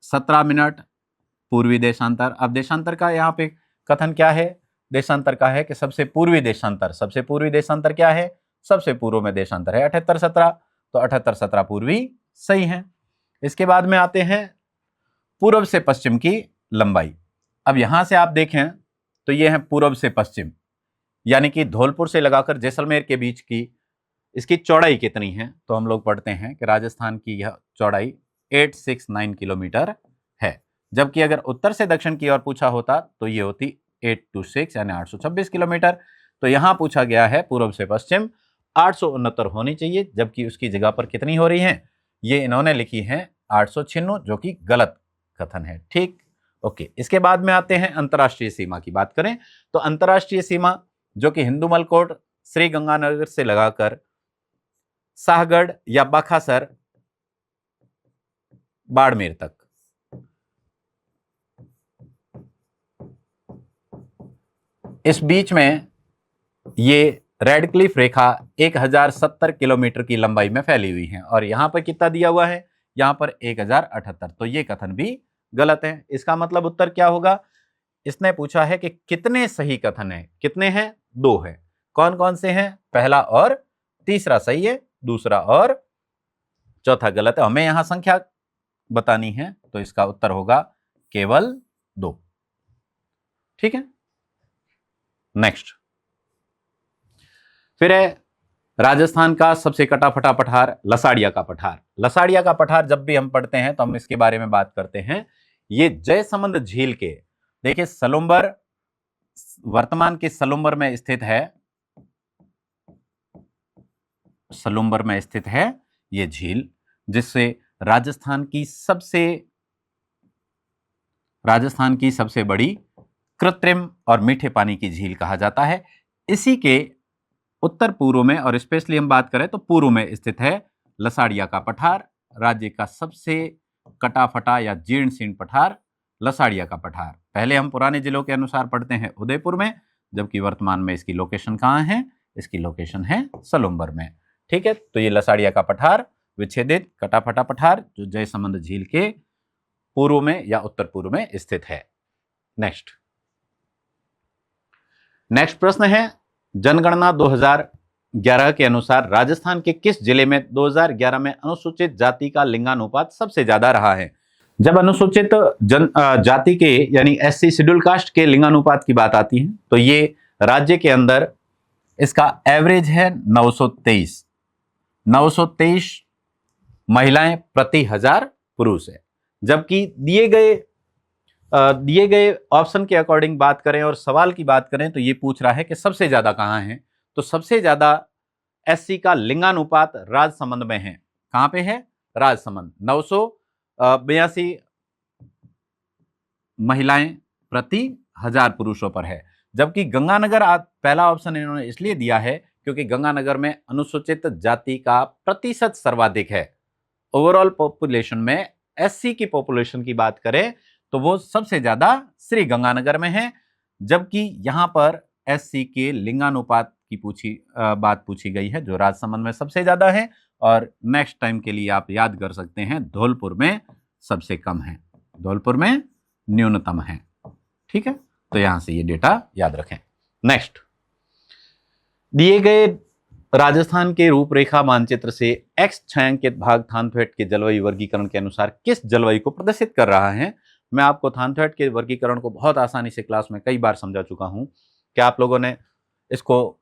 17 मिनट पूर्वी देशांतर। अब देशांतर का यहाँ पे कथन क्या है? देशांतर का है कि सबसे पूर्वी देशांतर क्या है? सबसे पूर्व में देशांतर है 78-17, तो 78-17 पूर्वी सही है। इसके बाद में आते हैं पूर्व से पश्चिम की लंबाई। अब यहां से आप देखें तो ये है पूर्व से पश्चिम, यानी कि धौलपुर से लगाकर जैसलमेर के बीच की इसकी चौड़ाई कितनी है? तो हम लोग पढ़ते हैं कि राजस्थान की यह चौड़ाई 869 किलोमीटर है, जबकि अगर उत्तर से दक्षिण की ओर पूछा होता तो ये होती 826 यानी 826 किलोमीटर। तो यहां पूछा गया है पूर्व से पश्चिम 869 होनी चाहिए, जबकि उसकी जगह पर कितनी हो रही है? ये इन्होंने लिखी है 896, जो कि गलत कथन है। ठीक, ओके। इसके बाद में आते हैं अंतर्राष्ट्रीय सीमा की बात करें तो अंतर्राष्ट्रीय सीमा जो कि हिंदुमलकोट श्री गंगानगर से लगाकर शाहगढ़ या बाखासर बाड़मेर तक, इस बीच में ये रेड क्लिफ रेखा 1070 किलोमीटर की लंबाई में फैली हुई है, और यहां पर कितना दिया हुआ है? यहां पर 1078। तो ये कथन भी गलत है। इसका मतलब उत्तर क्या होगा? इसने पूछा है कि कितने सही कथन है? कितने हैं? 2 है। कौन कौन से हैं? पहला और तीसरा सही है, दूसरा और चौथा गलत है। हमें यहां संख्या बतानी है, तो इसका उत्तर होगा केवल 2। ठीक है, नेक्स्ट फिर है राजस्थान का सबसे कटा फटा पठार लसाड़िया का पठार। लसाड़िया का पठार जब भी हम पढ़ते हैं तो हम इसके बारे में बात करते हैं। ये जयसमंद झील के, देखिए सलुम्बर, वर्तमान के सलुम्बर में स्थित है, सलुम्बर में स्थित है ये झील, जिससे राजस्थान की सबसे बड़ी कृत्रिम और मीठे पानी की झील कहा जाता है। इसी के उत्तर पूर्व में, और स्पेशली हम बात करें तो पूर्व में स्थित है लसाड़िया का पठार। राज्य का सबसे कटा फटा या जीर्ण शीर्ण पठार लसाड़िया का पठार। पहले हम पुराने जिलों के अनुसार पढ़ते हैं उदयपुर में, जबकि वर्तमान में इसकी लोकेशन कहाँ है? इसकी लोकेशन है सलुम्बर में। ठीक है, तो ये लसाड़िया का पठार विच्छेदित कटाफटा पठार जो जयसमंद झील के पूर्व में या उत्तर पूर्व में स्थित है। नेक्स्ट प्रश्न है, जनगणना 2011 के अनुसार राजस्थान के किस जिले में 2011 में अनुसूचित जाति का लिंगानुपात सबसे ज्यादा रहा है? जब अनुसूचित जाति के यानी एससी शेड्यूल कास्ट के लिंगानुपात की बात आती है तो ये राज्य के अंदर इसका एवरेज है 923 महिलाएं प्रति 1000 पुरुष है। जबकि दिए गए ऑप्शन के अकॉर्डिंग बात करें और सवाल की बात करें तो ये पूछ रहा है कि सबसे ज्यादा कहां है, तो सबसे ज्यादा एससी का लिंगानुपात राजसमंद में है। कहां पे है? राजसमंद। 982 महिलाएं प्रति 1000 पुरुषों पर है। जबकि गंगानगर पहला ऑप्शन इन्होंने इसलिए दिया है क्योंकि गंगानगर में अनुसूचित जाति का प्रतिशत सर्वाधिक है। ओवरऑल पॉपुलेशन में एससी की पॉपुलेशन की बात करें तो वो सबसे ज्यादा श्री गंगानगर में है। जबकि यहां पर एससी के लिंगानुपात की बात पूछी गई है जो राजसमंद में सबसे ज्यादा है। और नेक्स्ट टाइम के लिए आप याद कर सकते हैं धौलपुर में सबसे कम है, धौलपुर में न्यूनतम है। ठीक है, तो यहां से ये डेटा याद रखें। नेक्स्ट, दिए गए राजस्थान के रूपरेखा मानचित्र से एक्स छायांकित भाग थानथवेट के जलवायु वर्गीकरण के अनुसार किस जलवायु को प्रदर्शित कर रहा है? मैं आपको थानथवेट के वर्गीकरण को बहुत आसानी से क्लास में कई बार समझा चुका हूं। क्या आप लोगों ने इसको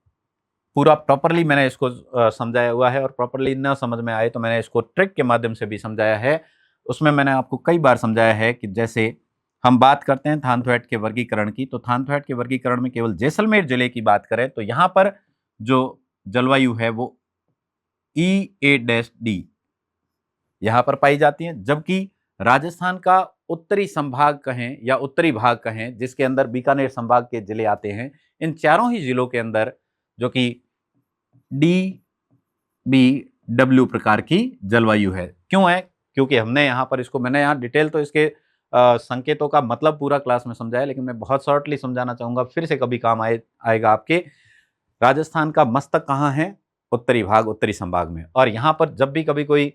पूरा प्रॉपरली मैंने इसको समझाया हुआ है? और प्रॉपरली न समझ में आए तो मैंने इसको ट्रिक के माध्यम से भी समझाया है। उसमें मैंने आपको कई बार समझाया है कि जैसे हम बात करते हैं थानथवेट के वर्गीकरण की, तो थानथवेट के वर्गीकरण में केवल जैसलमेर जिले की बात करें तो यहां पर जो जलवायु है वो EA-D यहां पर पाई जाती है। जबकि राजस्थान का उत्तरी संभाग कहें या उत्तरी भाग कहें जिसके अंदर बीकानेर संभाग के जिले आते हैं, इन चारों ही जिलों के अंदर जो कि DBW प्रकार की जलवायु है। क्यों है? क्योंकि हमने यहाँ पर इसको, मैंने यहाँ डिटेल तो इसके संकेतों का मतलब पूरा क्लास में समझाया, लेकिन मैं बहुत शॉर्टली समझाना चाहूंगा, फिर से कभी काम आएगा आपके। राजस्थान का मस्तक कहाँ है? उत्तरी भाग, उत्तरी संभाग में। और यहाँ पर जब भी कभी कोई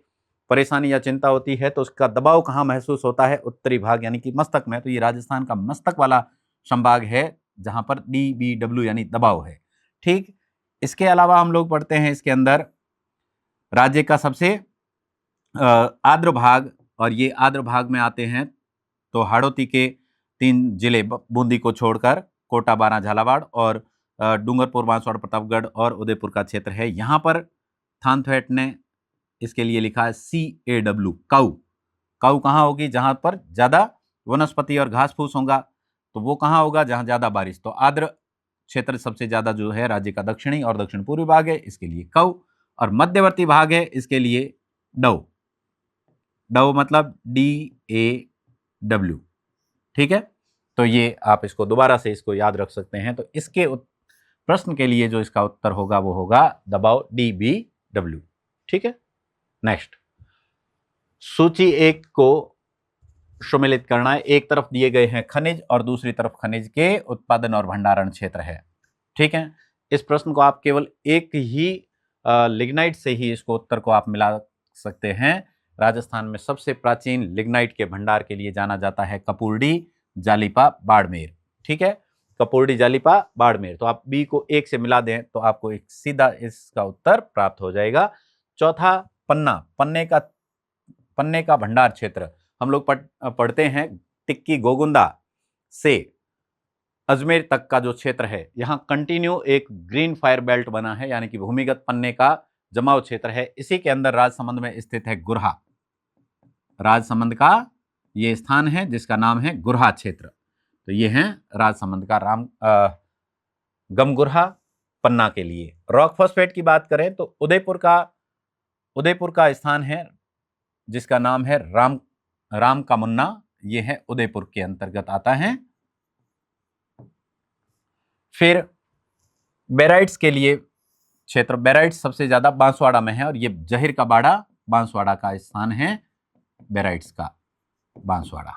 परेशानी या चिंता होती है तो उसका दबाव कहाँ महसूस होता है? उत्तरी भाग यानी कि मस्तक में। तो ये राजस्थान का मस्तक वाला संभाग है जहां पर DBW यानी दबाव है। ठीक, इसके अलावा हम लोग पढ़ते हैं इसके अंदर राज्य का सबसे आर्द्र भाग, और ये आर्द्र भाग में आते हैं तो हाड़ौती के 3 जिले बूंदी को छोड़कर कोटा, बारां, झालावाड़ और डूंगरपुर, बांसवाड़ा, प्रतापगढ़ और उदयपुर का क्षेत्र है। यहाँ पर थानथवेट ने इसके लिए लिखा है CAW, काऊ। काऊ कहाँ होगी? जहां पर ज्यादा वनस्पति और घास फूस होगा, तो वो कहाँ होगा? जहां ज्यादा बारिश। तो आर्द्र क्षेत्र सबसे ज्यादा जो है राज्य का दक्षिणी और दक्षिण पूर्वी भाग है, इसके लिए काऊ। और मध्यवर्ती भाग है, इसके लिए डव। डव मतलब DAW। ठीक है, तो ये आप इसको दोबारा से इसको याद रख सकते हैं। तो इसके प्रश्न के लिए जो इसका उत्तर होगा वो होगा दबाव DBW। ठीक है, नेक्स्ट, सूची 1 को सम्मिलित करना है। एक तरफ दिए गए हैं खनिज और दूसरी तरफ खनिज के उत्पादन और भंडारण क्षेत्र है। ठीक है, इस प्रश्न को आप केवल एक ही लिग्नाइट से ही इसको उत्तर को आप मिला सकते हैं। राजस्थान में सबसे प्राचीन लिग्नाइट के भंडार के लिए जाना जाता है कपूरडी, जालिपा, बाड़मेर। ठीक है, कपूरडी, जालिपा, बाड़मेर। तो आप बी को 1 से मिला दें तो आपको एक सीधा इसका उत्तर प्राप्त हो जाएगा। चौथा, पन्ना। पन्ने का भंडार क्षेत्र हम लोग पढ़ते हैं टिक्की गोगुंदा से अजमेर तक का जो क्षेत्र है, यहाँ कंटिन्यू एक ग्रीन फायर बेल्ट बना है, यानी कि भूमिगत पन्ने का जमाव क्षेत्र है। इसी के अंदर राजसमंद में स्थित है गुरहा। राजसमंद का ये स्थान है जिसका नाम है गुरहा क्षेत्र। तो ये है राजसमंद का गमगुरहा पन्ना के लिए। रॉक फॉस्फेट की बात करें तो उदयपुर का स्थान है जिसका नाम है राम का मुन्ना। ये है उदयपुर के अंतर्गत आता है। फिर बेराइट्स के लिए क्षेत्र, बेराइट्स सबसे ज्यादा बांसवाड़ा में है और ये जहिर का बाड़ा बांसवाड़ा का स्थान है बेराइट्स का, बांसवाड़ा।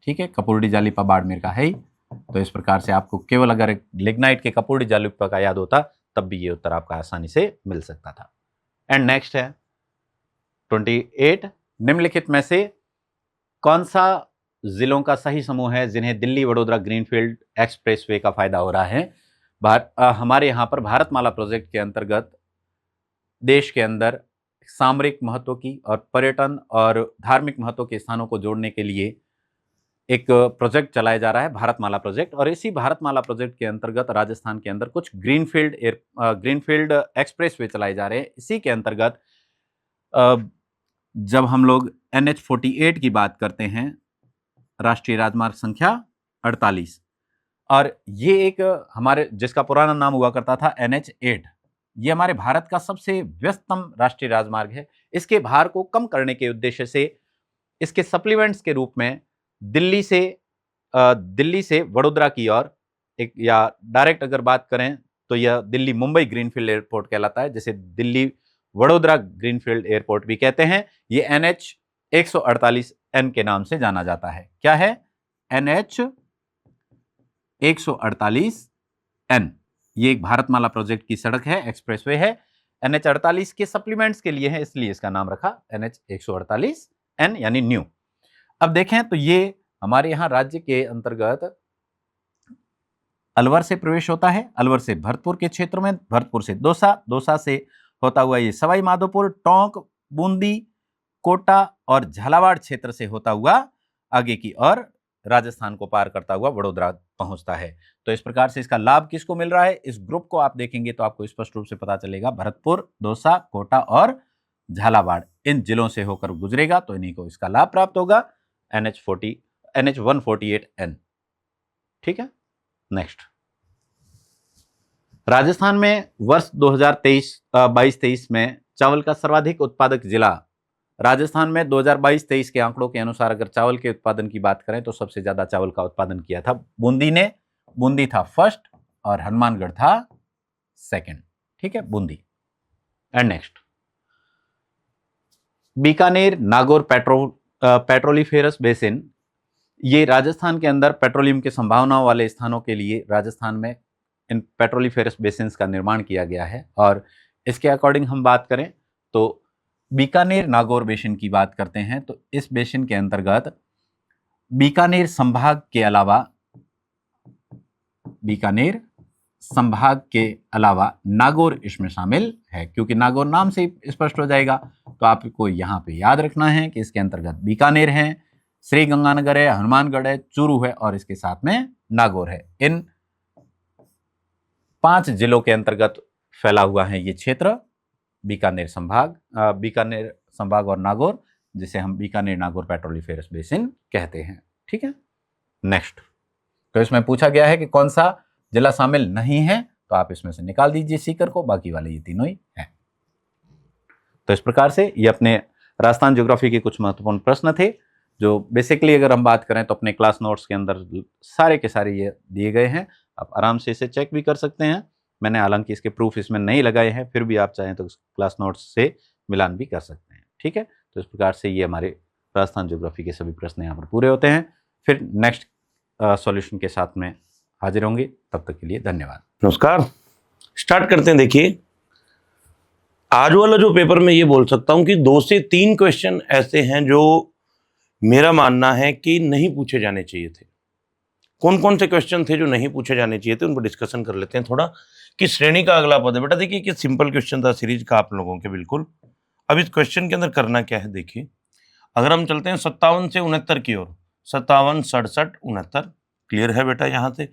ठीक है, कपूर्डी जालिपा बाड़मेर का है ही। तो इस प्रकार से आपको केवल अगर लिग्नाइट के कपूर्डी जालिपा का याद होता तब भी ये उत्तर आपका आसानी से मिल सकता था। एंड नेक्स्ट है 28, निम्नलिखित में से कौन सा जिलों का सही समूह है जिन्हें दिल्ली वडोदरा ग्रीनफील्ड एक्सप्रेसवे का फायदा हो रहा है। हमारे यहाँ पर भारतमाला प्रोजेक्ट के अंतर्गत देश के अंदर सामरिक महत्व की और पर्यटन और धार्मिक महत्व के स्थानों को जोड़ने के लिए एक प्रोजेक्ट चलाया जा रहा है, भारतमाला प्रोजेक्ट। और इसी भारतमाला प्रोजेक्ट के अंतर्गत राजस्थान के अंदर कुछ ग्रीनफील्ड एक्सप्रेसवे चलाए जा रहे हैं। इसी के अंतर्गत जब हम लोग NH-48 की बात करते हैं, राष्ट्रीय राजमार्ग संख्या 48, और ये एक हमारे जिसका पुराना नाम हुआ करता था NH-8, ये हमारे भारत का सबसे व्यस्ततम राष्ट्रीय राजमार्ग है। इसके भार को कम करने के उद्देश्य से इसके सप्लीमेंट्स के रूप में दिल्ली से वडोदरा की ओर एक, या डायरेक्ट अगर बात करें तो यह दिल्ली मुंबई ग्रीनफील्ड एयरपोर्ट कहलाता है, जिसे दिल्ली वडोदरा ग्रीनफील्ड एयरपोर्ट भी कहते हैं। ये NH-148N के नाम से जाना जाता है। क्या है? NH-148N। ये एक भारतमाला प्रोजेक्ट की सड़क है, एक्सप्रेसवे है। NH-48 के सप्लीमेंट्स के लिए है, इसलिए इसका नाम रखा NH-148N यानी न्यू। अब देखें तो ये हमारे यहाँ राज्य के अंतर्गत अलवर से प्रवेश होता है, अलवर से भरतपुर के क्षेत्र में, भरतपुर से दौसा, दौसा से होता हुआ ये सवाई माधोपुर, टोंक, बूंदी, कोटा और झालावाड़ क्षेत्र से होता हुआ आगे की और राजस्थान को पार करता हुआ वडोदरा पहुंचता है। तो इस प्रकार से इसका लाभ किसको मिल रहा है, इस ग्रुप को आप देखेंगे तो आपको स्पष्ट रूप से पता चलेगा। भरतपुर, दौसा, कोटा और झालावाड़ इन जिलों से होकर गुजरेगा, तो इन्हीं को इसका लाभ प्राप्त होगा, NH-148N। ठीक है, नेक्स्ट। राजस्थान में वर्ष 2022-23 में चावल का सर्वाधिक उत्पादक जिला, राजस्थान में 2022-23 के आंकड़ों के अनुसार अगर चावल के उत्पादन की बात करें तो सबसे ज्यादा चावल का उत्पादन किया था बूंदी ने। बूंदी था फर्स्ट और हनुमानगढ़ था सेकंड। ठीक है, Bundi. And next, Bikaner Nagaur petroliferous basin, ये राजस्थान के अंदर पेट्रोलियम की संभावनाओं वाले स्थानों के लिए राजस्थान में इन पेट्रोलिफेरस बेसिन्स का निर्माण किया गया है। और इसके अकॉर्डिंग हम बात करें तो बीकानेर नागौर बेसिन की बात करते हैं तो इस बेसिन के अंतर्गत बीकानेर संभाग के अलावा नागौर इसमें शामिल है। क्योंकि नागौर नाम से स्पष्ट हो जाएगा, तो आपको यहाँ पे याद रखना है कि इसके अंतर्गत बीकानेर है, श्री गंगानगर है, हनुमानगढ़ है, चूरू है और इसके साथ में नागौर है। इन 5 जिलों के अंतर्गत फैला हुआ है ये क्षेत्र, बीकानेर संभाग और नागौर, जिसे हम बीकानेर नागौर पेट्रोलिफेरस बेसिन कहते हैं। ठीक है, नेक्स्ट। तो इसमें पूछा गया है कि कौन सा जिला शामिल नहीं है, तो आप इसमें से निकाल दीजिए सीकर को, बाकी वाले ये तीनों ही हैं। तो इस प्रकार से ये अपने राजस्थान ज्योग्राफी के कुछ महत्वपूर्ण प्रश्न थे, जो बेसिकली अगर हम बात करें तो अपने क्लास नोट्स के अंदर सारे के सारे ये दिए गए हैं। आप आराम से इसे चेक भी कर सकते हैं। मैंने हालांकि इसके प्रूफ इसमें नहीं लगाए हैं, फिर भी आप चाहें तो क्लास नोट्स से मिलान भी कर सकते हैं। ठीक है, तो इस प्रकार से ये हमारे राजस्थान ज्योग्राफी के सभी प्रश्न यहाँ पर पूरे होते हैं। फिर नेक्स्ट सॉल्यूशन के साथ में हाजिर होंगे, तब तक के लिए धन्यवाद। नमस्कार, स्टार्ट करते हैं। देखिए, आज वाला जो पेपर मैं ये बोल सकता हूँ कि 2 से 3 क्वेश्चन ऐसे हैं जो मेरा मानना है कि नहीं पूछे जाने चाहिए थे। कौन कौन से क्वेश्चन थे जो नहीं पूछे जाने चाहिए थे, उन पर डिस्कशन कर लेते हैं थोड़ा। कि श्रेणी का अगला पद है। बेटा देखिए कि सिंपल क्वेश्चन था सीरीज का आप लोगों के, बिल्कुल। अब इस क्वेश्चन के अंदर करना क्या है, देखिए, अगर हम चलते हैं 57 से 69 की ओर, 57, 67, 69, क्लियर है बेटा यहाँ से।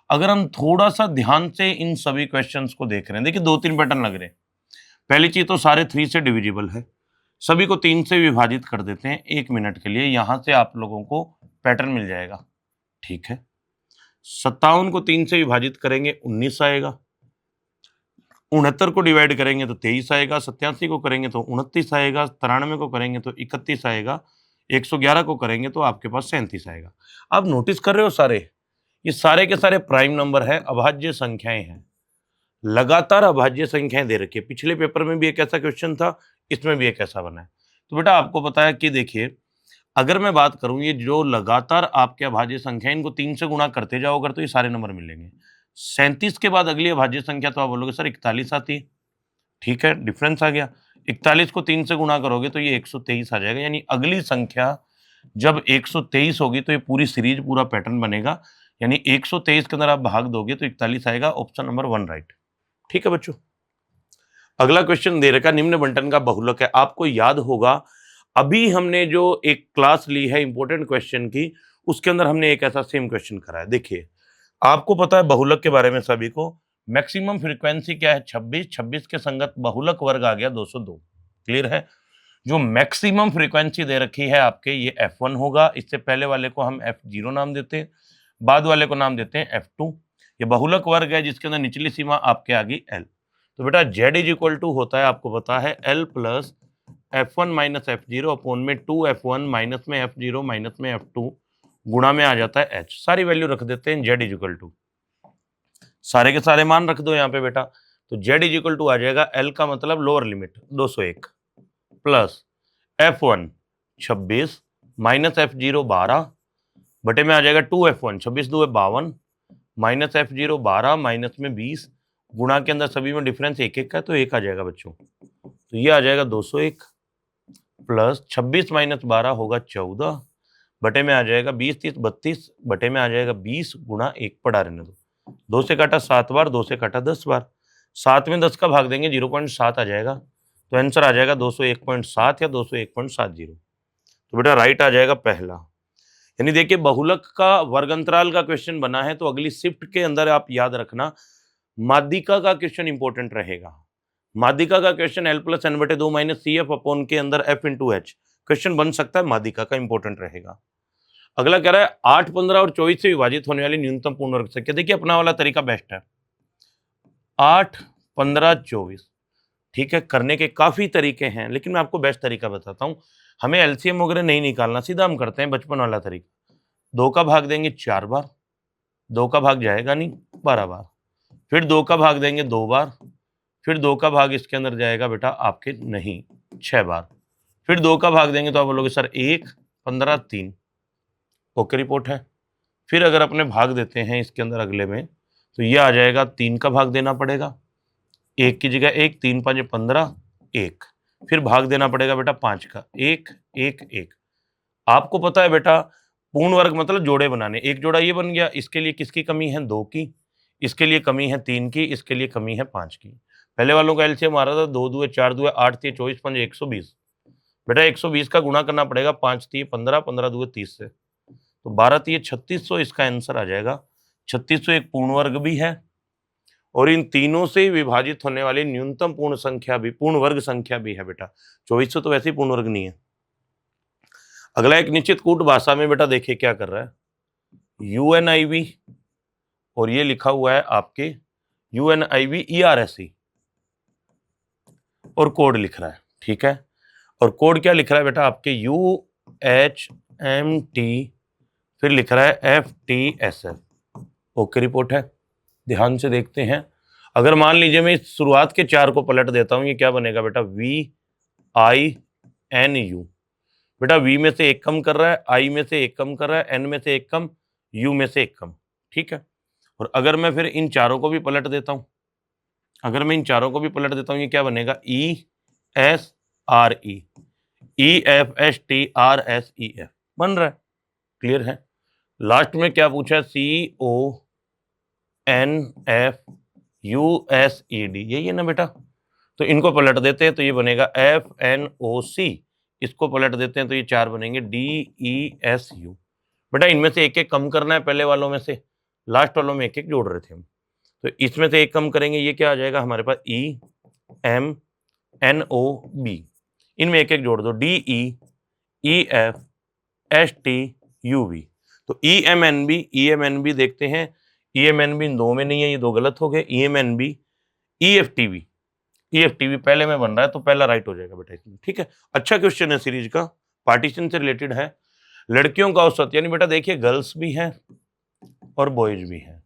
अगर हम थोड़ा सा ध्यान से इन सभी क्वेश्चंस को देख रहे हैं, देखिए 2-3 पैटर्न लग रहे हैं। पहली चीज तो सारे 3 से डिविजिबल है, सभी को 3 से विभाजित कर देते हैं 1 मिनट के लिए, यहां से आप लोगों को पैटर्न मिल जाएगा। ठीक है, 57 को 3 से विभाजित करेंगे 19 आएगा, 69 को डिवाइड करेंगे तो 23 आएगा, 87 को करेंगे तो 29 आएगा, 93 को करेंगे तो 31 आएगा, 111 को करेंगे तो आपके पास 37 आएगा। अब नोटिस कर रहे हो सारे, ये सारे के सारे प्राइम नंबर है, अभाज्य संख्याएं हैं, लगातार अभाज्य संख्याएं दे रखी है। पिछले पेपर में भी एक ऐसा क्वेश्चन था, इसमें भी एक ऐसा बना है। तो बेटा आपको पता है कि देखिए, अगर मैं बात करूं ये जो लगातार आपके अभाज्य संख्या इनको 3 से गुणा करते जाओ अगर तो ये सारे नंबर मिलेंगे। 37 के बाद अगली अभाज्य संख्या तो आप बोलोगे सर 41 आती है। ठीक है, डिफरेंस आ गया। 41 को 3 से गुणा करोगे तो ये 123 आ जाएगा। यानी अगली संख्या जब 123 होगी तो ये पूरी सीरीज पूरा पैटर्न बनेगा। यानी 123 के अंदर आप भाग दोगे तो 41 आएगा। Option number 1 right. ठीक है बच्चों, अगला क्वेश्चन दे रखा निम्न बंटन का बहुलक है। आपको याद होगा अभी हमने जो एक क्लास ली है इंपॉर्टेंट क्वेश्चन की, उसके अंदर हमने एक ऐसा सेम क्वेश्चन करा है। देखिए आपको पता है बहुलक के बारे में सभी को, मैक्सिमम फ्रीक्वेंसी क्या है 26, 26 के संगत बहुलक वर्ग आ गया 202। क्लियर है। जो मैक्सिमम फ्रीक्वेंसी दे रखी है आपके ये F1 होगा। इससे पहले वाले को हम F0 नाम देते हैं, बाद वाले को नाम देते हैं F2। ये बहुलक वर्ग है जिसके अंदर निचली सीमा आपके आ गई L। तो बेटा Z इज इक्वल टू होता है आपको पता है L plus F1 minus F0 upon में 2F1 माइनस में F0 माइनस में F2 गुणा में आ जाता है H। सारी वैल्यू रख देते हैं Z इज इक्वल टू, सारे के सारे मान रख दो यहाँ पे बेटा। तो Z इज इक्वल टू आ जाएगा L का मतलब lower limit 201 plus F1 26 minus F0 12 बटे में आ जाएगा 2F1 26 2 52 माइनस F0 12 माइनस में 20 गुणा के अंदर सभी में डिफरेंस एक एक का तो एक आ जाएगा बच्चों। तो ये आ जाएगा 201 प्लस 26 माइनस 12 होगा 14 बटे में आ जाएगा 20 30 32 बटे में आ जाएगा 20 गुणा 1 पढ़ा रहने दो। 2 से काटा 7 बार, 2 से काटा 10 बार, 7 में 10 का भाग देंगे 0.7 आ जाएगा। तो आंसर आ जाएगा 201.7 या 201.70। तो बेटा राइट आ जाएगा पहला। यानी देखिए बहुलक का वर्गंतराल का क्वेश्चन बना है तो अगली शिफ्ट के अंदर आप याद रखना माध्यिका का क्वेश्चन इंपॉर्टेंट रहेगा। माध्यिका का क्वेश्चन L प्लस एन बटे 2 माइनस सी एफ अपॉन के अंदर F इंटू एच क्वेश्चन बन सकता है, माध्यिका का इंपॉर्टेंट रहेगा। अगला कह रहा है 8, 15 और 24 से विभाजित होने वाली न्यूनतम पूर्ण वर्ग संख्या। देखिए अपना वाला तरीका बेस्ट है 8, 15, 24। ठीक है, करने के काफी तरीके हैं लेकिन मैं आपको बेस्ट तरीका बताता हूं। हमें एलसीएम वगैरह नहीं निकालना, सीधा हम करते हैं बचपन वाला तरीका। 2 का भाग देंगे 4 बार, 2 का भाग जाएगा नहीं 12 बार, फिर 2 का भाग देंगे 2 बार, फिर 2 का भाग इसके अंदर जाएगा बेटा आपके नहीं 6 बार, फिर 2 का भाग देंगे तो आप बोलोगे सर 1, 15, 3। ओके रिपोर्ट है। फिर अगर अपने भाग देते हैं इसके अंदर अगले में तो ये आ जाएगा 3 का भाग देना पड़ेगा, 1 की जगह 1, 3 5 15, 1। फिर भाग देना पड़ेगा बेटा 5 का, 1 1 1। आपको पता है बेटा पूर्ण वर्ग मतलब जोड़े बनाने, एक जोड़ा ये बन गया, इसके लिए किसकी कमी है 2 की, इसके लिए कमी है 3 की, इसके लिए कमी है 5 की। पहले वालों का एलसीएम आ रहा था 2 2 4 2 8 3 24 5 120। बेटा 120 का गुणा करना पड़ेगा 5 3 15 15 2 30 से, तो 12 3 3600 इसका आंसर आ जाएगा। 3600 एक पूर्ण वर्ग भी है और इन तीनों से विभाजित होने वाली न्यूनतम पूर्ण संख्या भी पूर्ण वर्ग संख्या भी है बेटा। 2400 तो वैसे ही पूर्ण वर्ग नहीं है। अगला एक निश्चित कूट भाषा में बेटा देखिए क्या कर रहा है UNIV और ये लिखा हुआ है आपके UNIV ERSE और कोड लिख रहा है। ठीक है, और कोड क्या लिख रहा है बेटा आपके UHMT फिर लिख रहा है FTSF। ओके रिपोर्ट है, ध्यान से देखते हैं। अगर मान लीजिए मैं इस शुरुआत के 4 को पलट देता हूं, ये क्या बनेगा बेटा VINU। बेटा V में से 1 कम कर रहा है, I में से 1 कम कर रहा है, N में से 1 कम, U में से 1 कम। ठीक है, और अगर मैं फिर इन चारों को भी पलट देता हूं, अगर मैं इन चारों को भी पलट देता हूं, ये क्या बनेगा ESRE EFSTRSEF बन रहा है। क्लियर है। लास्ट में क्या पूछा है CONFUSED, यही है ना बेटा। तो इनको पलट देते हैं तो ये बनेगा FNOC, इसको पलट देते हैं तो ये 4 बनेंगे DESU। बेटा इनमें से एक एक कम करना है, पहले वालों में से लास्ट वालों में एक एक जोड़ रहे थे हम, तो इसमें से एक कम करेंगे, ये क्या आ जाएगा हमारे पास EMNOB। इनमें एक एक जोड़ दो DEEFSTUV। तो EMNB देखते हैं, EMNB इन 2 में नहीं है, ये 2 गलत हो गए। EMNB EFTV पहले में बन रहा है तो पहला राइट हो जाएगा बेटा इसमें। ठीक है, अच्छा क्वेश्चन है सीरीज का, पार्टीशन से रिलेटेड है। लड़कियों का औसत, यानी बेटा देखिए गर्ल्स भी हैं और बॉयज भी हैं।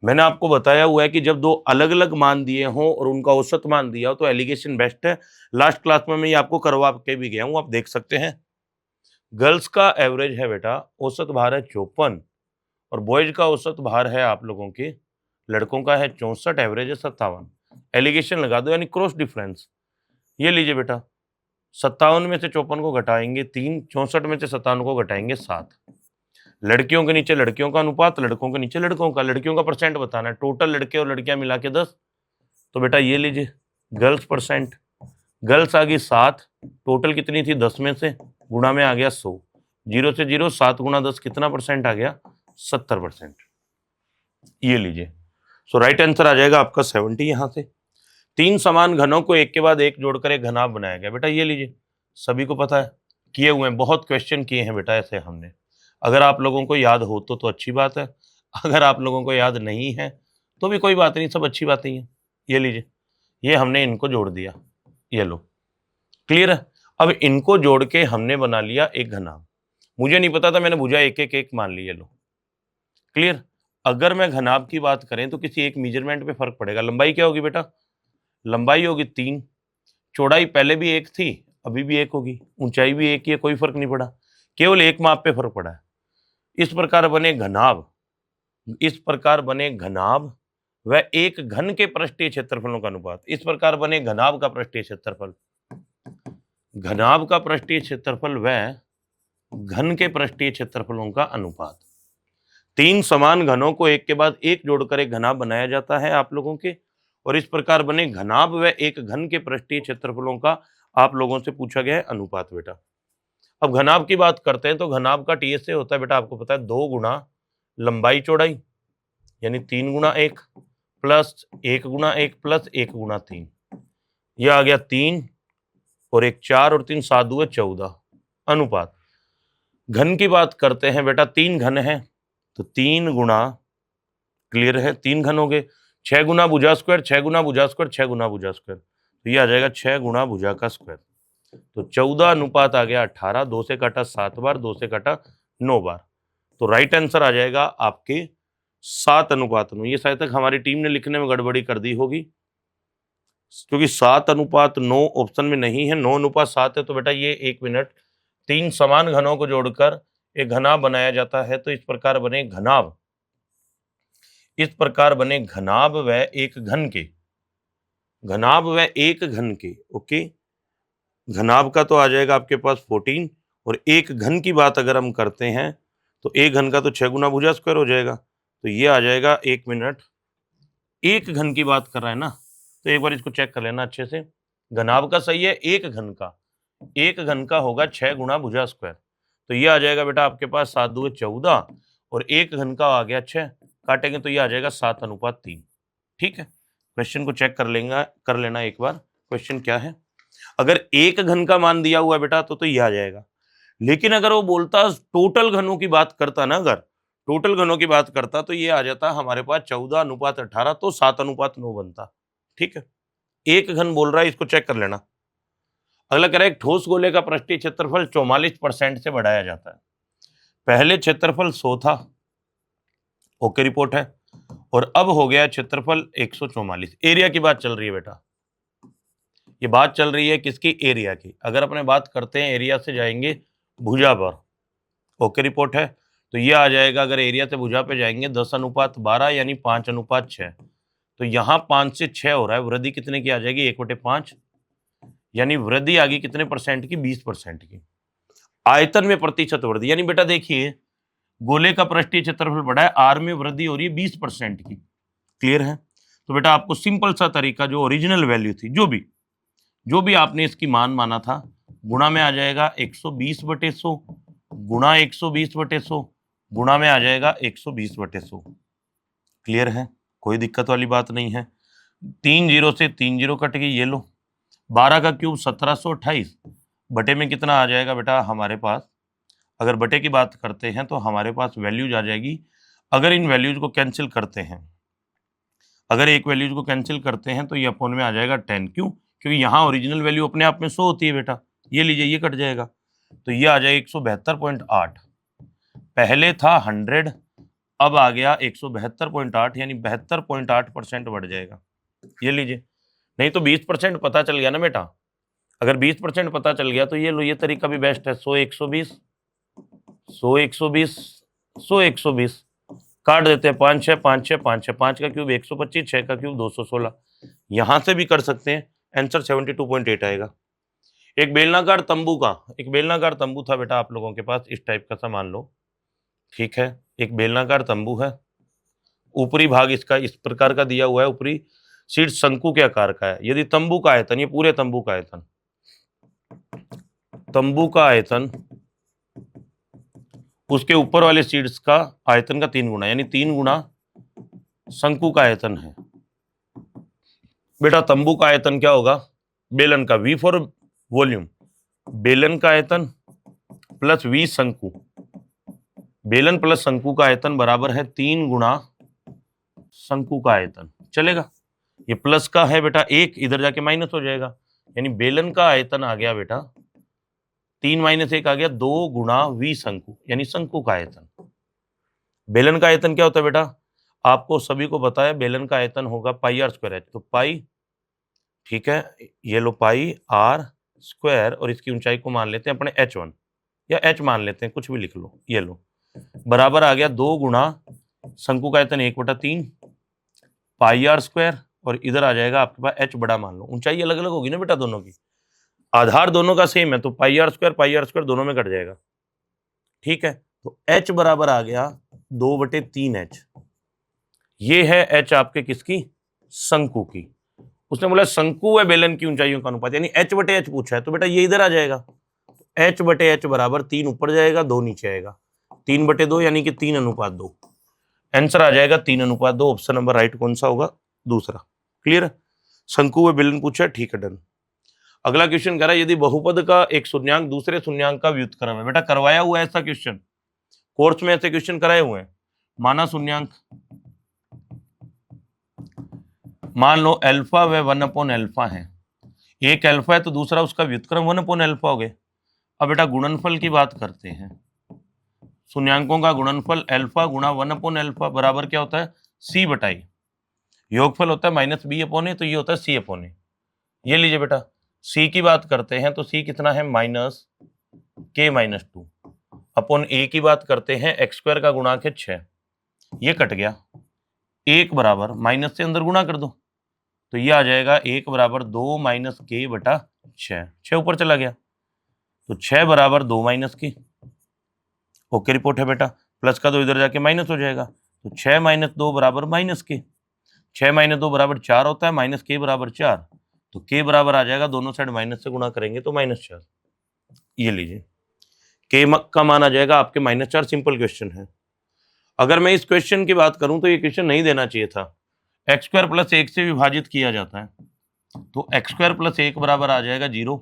मैंने आपको बताया हुआ है कि जब 2 अलग अलग मान दिए हों और उनका औसत मान दिया हो तो एलिगेशन बेस्ट है। लास्ट क्लास में मैं ये आपको करवा के भी गया हूं, आप देख सकते हैं। गर्ल्स का एवरेज है बेटा, औसत भार है 54 और बॉयज का औसत भार है आप लोगों के लड़कों का है 64, एवरेज है 57। एलिगेशन लगा दो यानी क्रॉस डिफरेंस। ये लीजिए बेटा, 57 में से 54 को घटाएंगे 3, 64 में से 57 को घटाएंगे 7। लड़कियों के नीचे लड़कियों का अनुपात, लड़कों के नीचे लड़कों का। लड़कियों का परसेंट बताना है, टोटल लड़के और लड़कियां मिला के 10। तो बेटा ये लीजिए गर्ल्स परसेंट, गर्ल्स आ गई 7, टोटल कितनी थी 10 में से, गुणा में आ गया 100, 0 से 0, 7 गुणा 10 कितना परसेंट आ गया, 70%। ये लीजिए, सो राइट आंसर आ जाएगा आपका 70 यहां से। 3 समान घनों को एक के बाद एक जोड़कर एक घनाभ बनाया गया। बेटा ये लीजिए, सभी को पता है, किए हुए हैं, बहुत क्वेश्चन किए हैं बेटा ऐसे हमने। अगर आप लोगों को याद हो तो अच्छी बात है, अगर आप लोगों को याद नहीं है तो भी कोई बात नहीं, सब अच्छी बातें ही हैं। ये लीजिए, ये हमने इनको जोड़ दिया, ये लो, क्लियर है। अब इनको जोड़ के हमने बना लिया एक घनाभ। मुझे नहीं पता था, मैंने भुजा एक एक एक मान ली, ये लो, क्लियर। अगर मैं घनाभ की बात करें तो किसी एक मेजरमेंट पे फर्क पड़ेगा। लंबाई क्या होगी बेटा, लंबाई होगी 3, चौड़ाई पहले भी एक थी अभी भी एक होगी, ऊंचाई भी एक ही है, कोई फर्क नहीं पड़ा, केवल एक माप पे फर्क पड़ा है। इस प्रकार बने घनाभ, इस प्रकार बने घनाभ व एक घन के पृष्ठीय क्षेत्रफलों का अनुपात। इस प्रकार बने घनाभ का पृष्ठीय क्षेत्रफल, घनाभ का पृष्ठीय क्षेत्रफल व घन के पृष्ठीय क्षेत्रफलों का अनुपात। 3 समान घनों को एक के बाद एक जोड़कर एक घनाभ बनाया जाता है आप लोगों के, और इस प्रकार बने घनाभ व एक घन के पृष्ठीय क्षेत्रफलों का आप लोगों से पूछा गया है अनुपात बेटा। अब घनाभ की बात करते हैं तो घनाभ का टीएसए होता है बेटा, आपको पता है 2 गुना लंबाई चौड़ाई, यानी 3 गुना 1 प्लस 1 गुना 1 प्लस 1 गुना 3। यह आ गया 3 और 1 4 और 3 7 हुए 14 अनुपात। घन की बात करते हैं बेटा, 3 घन है तो 3 गुना, क्लियर है, 3 घन हो गए, 6 गुना भुजा स्क्वायर, 6 गुना भुजा स्क्वायर, 6 गुना भुजा स्क्वायर, तो ये आ जाएगा 6 गुना भुजा का स्क्वायर। तो 14 अनुपात आ गया 18, 2 से काटा 7 बार, 2 से काटा 9 बार, तो राइट आंसर आ जाएगा आपके 7 अनुपात 9। ये शायद तक हमारी टीम ने लिखने में गड़बड़ी कर दी होगी, क्योंकि 7 अनुपात 9 ऑप्शन में नहीं है, 9 अनुपात 7 है। तो बेटा ये 1 मिनट, 3 समान घनों को जोड़कर एक घनाभ बनाया जाता है, तो इस प्रकार बने घनाभ, इस प्रकार बने घनाभ व एक घन के, घनाभ व एक घन के, ओके। घनाभ का तो आ जाएगा आपके पास 14, और एक घन की बात अगर हम करते हैं तो एक घन का तो 6 गुना भुजा स्क्वायर हो जाएगा, तो ये आ जाएगा 1 मिनट, एक घन की बात कर रहा है ना, तो एक बार इसको चेक कर लेना अच्छे से। घनाभ का सही है, एक घन का, एक घन का होगा 6 गुना भुजा स्क्वायर, तो ये आ जाएगा बेटा आपके पास 7 दूगे 14 और एक घन का आ गया 6, काटेंगे तो ये आ जाएगा 7 अनुपात 3। ठीक है, क्वेश्चन को चेक कर लेना एक बार, क्वेश्चन क्या है। अगर एक घन का मान दिया हुआ है बेटा तो ये आ जाएगा, लेकिन अगर वो बोलता टोटल घनों की बात करता ना, अगर टोटल घनों की बात करता तो ये आ जाता हमारे पास 14 अनुपात 18, तो 7 अनुपात 9 बनता। ठीक है, एक घन बोल रहा है, इसको चेक कर लेना। अगला कह रहा है एक ठोस गोले का पृष्ठीय क्षेत्रफल 44% से बढ़ाया जाता है। पहले क्षेत्रफल 100 था, ओके रिपोर्ट है, और अब हो गया क्षेत्रफल 144। एरिया की बात चल रही है बेटा, ये बात चल रही है किसकी, एरिया की। अगर अपने बात करते हैं एरिया से जाएंगे भुजा पर, ओके रिपोर्ट है, तो ये आ जाएगा, अगर एरिया से भुजा पे जाएंगे 10 अनुपात 12 यानी 5 अनुपात 6, तो यहाँ 5 से 6 हो रहा है, वृद्धि कितने की आ जाएगी 1/5, यानी वृद्धि आ गई कितने परसेंट की, 20% की। आयतन में प्रतिशत वृद्धि, यानी बेटा देखिए गोले का पृष्ठीय क्षेत्रफल बढ़ा है, आर में वृद्धि हो रही है 20% की, क्लियर है। तो बेटा आपको सिंपल सा तरीका, जो ओरिजिनल वैल्यू थी, जो भी आपने इसकी मान माना था, गुणा में आ जाएगा 120/100 गुणा 120/100 गुणा में आ जाएगा 120/100, क्लियर है, कोई दिक्कत वाली बात नहीं है। 3 जीरो से 3 जीरो कट गई, ये लो, 12 का क्यूब 1728, बटे में कितना आ जाएगा बेटा हमारे पास, अगर बटे की बात करते हैं तो हमारे पास वैल्यूज आ जाएगी। अगर इन वैल्यूज को कैंसिल करते हैं, अगर एक वैल्यूज को कैंसिल करते हैं तो ये अपोन में आ जाएगा 10, क्यों, क्योंकि यहाँ ओरिजिनल वैल्यू अपने आप में 100 होती है बेटा, ये लीजिए ये कट जाएगा, तो ये आ जाएगा 172.8, पहले था 100, अब आ गया 172.8, यानी 72.8% बढ़ जाएगा, ये लीजिए। नहीं तो 20% पता चल गया ना बेटा, अगर 20% पता चल गया तो ये लो, ये तरीका भी बेस्ट है, 100 120 100 120 100 120 काट देते हैं, 5 6 5 6 5 6 5 का क्यूब 125, 6 का क्यूब 216। यहां से भी कर सकते हैं, आंसर 72.8 आएगा। एक बेलनाकार तंबू था बेटा आप लोगों के पास, इस टाइप का सा मान लो, ठीक है। एक बेलनाकार तंबू है, ऊपरी भाग इसका इस प्रकार का दिया हुआ है, ऊपरी शीट शंकु के आकार का है। यदि तंबू का आयतन, ये पूरे तंबू का आयतन उसके ऊपर वाले शीट्स का आयतन का 3 गुना, यानी 3 गुना शंकु का आयतन है। बेटा तंबू का आयतन क्या होगा? बेलन का, V फॉर वॉल्यूम, बेलन का आयतन प्लस V शंकु, बेलन प्लस शंकु का आयतन बराबर है 3 गुना शंकु का आयतन। चलेगा? ये प्लस का है बेटा 1, इधर जाके माइनस हो जाएगा, यानी बेलन का आयतन आ गया बेटा 3 - 1 आ गया 2 गुना V शंकु, यानी शंकु का आयतन। बेलन का आयतन क्या होता है बेटा? आपको सभी को पता है, बेलन का आयतन होगा पाई आर स्क्वायर एच। तो पाई, ठीक है, ये लो पाई आर स्क्वायर, और इसकी ऊंचाई को मान लेते हैं अपने h1 या h मान लेते हैं, कुछ भी लिख लो, ये लो, बराबर आ गया 2 गुना शंकु का आयतन 1/3 पाई आर स्क्वायर, और इधर आ जाएगा आपके पास h बड़ा मान लो। ऊंचाई अलग अलग होगी ना बेटा दोनों की, आधार दोनों का सेम है, तो पाई आर स्क्वायर दोनों में कट जाएगा, ठीक है। तो h बराबर आ गया 2/3h। ये है h आपके किसकी? शंकु की। उसने बोला शंकु व बेलन की ऊंचाइयों का अनुपात, यानी h/h पूछा है, तो बेटा ये इधर आ जाएगा, h/h बराबर 3 ऊपर जाएगा 2 नीचे आएगा, 3/2 यानी कि 3:2। आंसर आ जाएगा 3:2। ऑप्शन नंबर राइट कौन सा होगा? दूसरा। क्लियर? शंकु व बेलन पूछा है, ठीक है, डन। अगला क्वेश्चन कह रहा है यदि बहुपद का एक शून्यांक दूसरे शून्यांक का व्युत्क्रम है। बेटा करवाया हुआ है ऐसा क्वेश्चन, कोर्स में ऐसे क्वेश्चन कराए हुए हैं। माना शून्यांक, मान लो अल्फा व 1/अल्फा है, एक अल्फा है तो दूसरा उसका व्युत्क्रम 1/अल्फा हो गए। अब बेटा गुणनफल की बात करते हैं, शून्यांकों का गुणनफल अल्फा गुणा 1/अल्फा बराबर क्या होता है? c/a। योगफल होता है -b/a, तो ये होता है c/a। ये लीजिए बेटा, c की बात करते हैं तो c कितना है? -k-2 अपॉन a की बात करते हैं x² का गुणांक है 6, ये कट गया, 1 बराबर माइनस से अंदर गुणा कर दो, तो ये आ जाएगा 1 बराबर 2 - k/6, 6 ऊपर चला गया, तो 6 बराबर 2 - k। ओके रिपोर्ट है बेटा, प्लस का 2 इधर जाके माइनस हो जाएगा, तो 6 - 2 बराबर -k, 6 - 2 बराबर 4 होता है, -k बराबर 4, तो k बराबर आ जाएगा, दोनों साइड माइनस से गुणा करेंगे तो -4। ये लीजिए, k का मान आ जाएगा आपके -4। सिंपल क्वेश्चन है। अगर मैं इस क्वेश्चन की बात करूं तो ये क्वेश्चन नहीं देना चाहिए था। x² + 1 से विभाजित किया जाता है, तो x² + 1 बराबर आ जाएगा 0।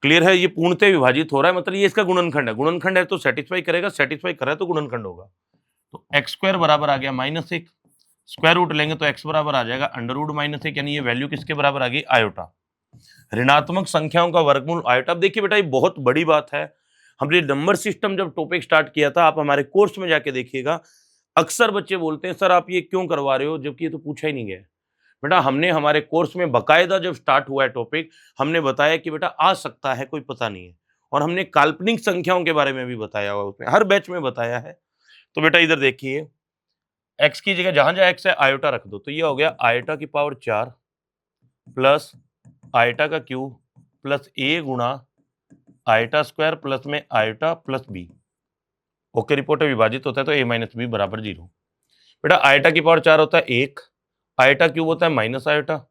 क्लियर है? ये पूर्णतः विभाजित हो रहा है, मतलब ये इसका गुणनखंड है। गुणनखंड है तो सेटिस्फाई करेगा, सेटिस्फाई कर रहा है तो गुणनखंड होगा। तो x² बराबर आ गया -1, स्क्वायर रूट लेंगे तो x बराबर आ जाएगा √-1, यानी ये वैल्यू किसके बराबर आ गई? आयोटा। ऋणात्मक संख्याओं का वर्गमूल आयोटा। अब देखिए बेटा, ये बहुत बड़ी बात है। हमने नंबर सिस्टम जब टॉपिक स्टार्ट किया था, आप हमारे कोर्स में जाके देखिएगा, अक्सर बच्चे बोलते हैं सर आप ये क्यों करवा रहे हो, जबकि ये तो पूछा ही नहीं गया। बेटा हमने हमारे कोर्स में बकायदा जब स्टार्ट हुआ है टॉपिक, हमने बताया कि बेटा आ सकता है, कोई पता नहीं है, और हमने काल्पनिक संख्याओं के बारे में भी बताया हुआ, उसमें हर बैच में बताया है। तो बेटा इधर देखिए, x की जगह जहां जहां x है आयोटा रख दो, तो ये हो गया आयोटा की पावर 4 प्लस आयोटा का क्यूब प्लस a गुणा आयोटा स्क्वायर प्लस में iota plus b। Okay report है, विभाजित होता है तो a - b बराबर 0। बेटा आयोटा की पावर 4 होता है 1, आयोटा क्यूब होता है माइनस आयोटा,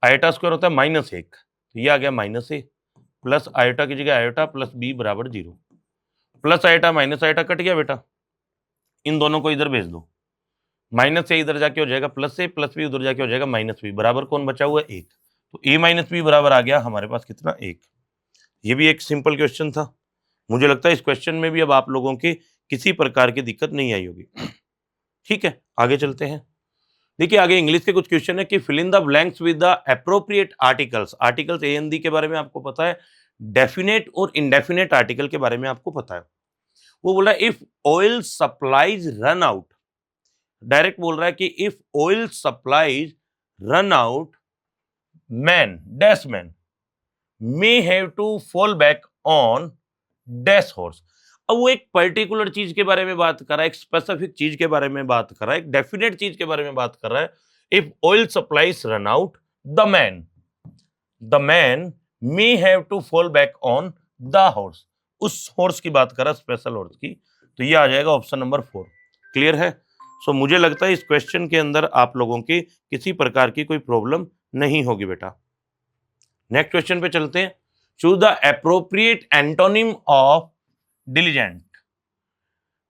आयोटा स्क्वायर होता है -1, तो ये आ गया -a प्लस आयोटा की जगह आयोटा प्लस b बराबर 0। Plus iota minus iota cut गया बेटा, इन दोनों को इधर भेज दो, माइनस से इधर जाके हो जाएगा प्लस a, प्लस b उधर जाके हो जाएगा -b, बराबर कौन बचा हुआ है? 1। तो a - b बराबर आ गया हमारे पास कितना? 1। ये भी एक सिंपल क्वेश्चन था। मुझे लगता है इस क्वेश्चन में भी अब आप लोगों की किसी प्रकार की दिक्कत नहीं आई होगी। ठीक है, आगे चलते हैं। देखिए आगे इंग्लिश के कुछ क्वेश्चन है कि fill in the blanks with the appropriate articles. Articles a an the के बारे में आपको पता है, डेफिनेट और इनडेफिनेट आर्टिकल के बारे में आपको पता है। वो बोला if oil supplies run out, direct बोल रहा है कि if oil supplies run out, man dash man may have to fall back on dash horse। अब वो एक पर्टिकुलर चीज के बारे में बात कर रहा है, एक स्पेसिफिक चीज के बारे में बात कर रहा है, एक डेफिनेट चीज के बारे में बात कर रहा है। If oil supplies run out, the man may have to fall back on the horse, उस हॉर्स की बात कर रहा है, स्पेशल हॉर्स की। तो ये आ जाएगा ऑप्शन नंबर 4। क्लियर है? सो मुझे लगता है इस क्वेश्चन के अंदर आप लोगों की किसी प्रकार की कोई प्रॉब्लम नहीं होगी बेटा। नेक्स्ट क्वेश्चन पे चलते हैं। Choose the appropriate antonym of diligent.